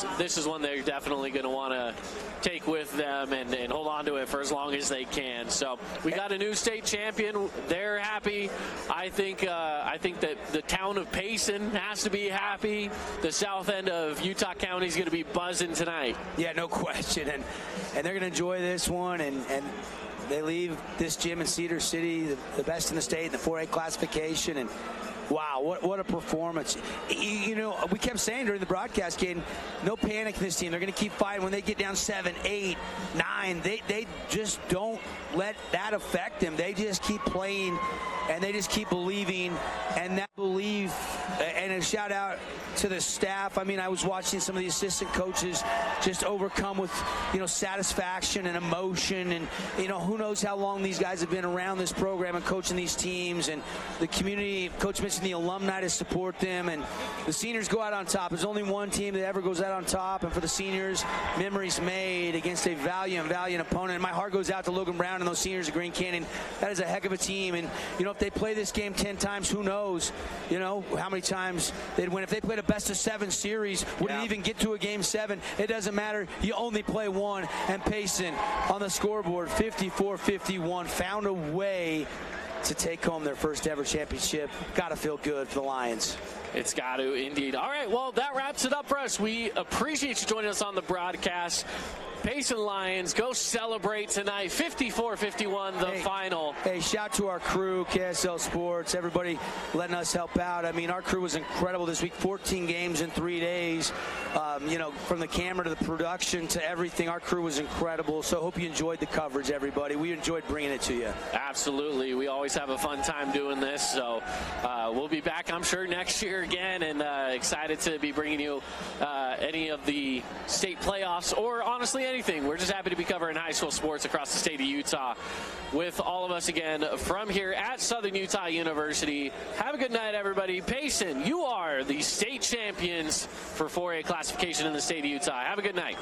one they're definitely going to want to take with them and hold on to it for as long as they can. So we got a new state champion. They're happy. I think that the town of Payson has to be happy. The south end of Utah County is going to be buzzing tonight. Yeah, no question. And they're going to enjoy this one. And they leave this gym in Cedar City, the best in the state in the 4A classification. And wow, what a performance. You know, we kept saying during the broadcast, Caden, no panic in this team. They're going to keep fighting. When they get down 7, 8, 9, they just don't let that affect them. They just keep playing, and they just keep believing, and that belief, and a shout out to the staff. I mean, I was watching some of the assistant coaches just overcome with, you know, satisfaction and emotion, and, you know, who knows how long these guys have been around this program and coaching these teams, and the community. Coach mentioned the alumni to support them, and the seniors go out on top. There's only one team that ever goes out on top, and for the seniors, memories made against a valiant opponent. And my heart goes out to Logan Brown and those seniors at Green Canyon. That is a heck of a team, and, you know, if they play this game 10 times, who knows, you know, how many times they'd win. If they played a best-of-7 series, wouldn't even get to a Game 7. It doesn't matter. You only play one, and Payson on the scoreboard, 54-51, found a way to take home their first ever championship. Got to feel good for the Lions. It's got to, indeed. All right, well, that wraps it up for us. We appreciate you joining us on the broadcast. Payson Lions go celebrate tonight, 54-51, the final. Hey, shout to our crew, KSL Sports, everybody letting us help out. I mean, our crew was incredible this week, 14 games in 3 days. You know, from the camera to the production to everything, our crew was incredible. So hope you enjoyed the coverage, everybody. We enjoyed bringing it to you. Absolutely. We always have a fun time doing this. So we'll be back, I'm sure, next year again, and excited to be bringing you any of the state playoffs or honestly anything. We're just happy to be covering high school sports across the state of Utah with all of us again from here at Southern Utah University. Have a good night, everybody. Payson, you are the state champions for 4A classification in the state of Utah. Have a good night.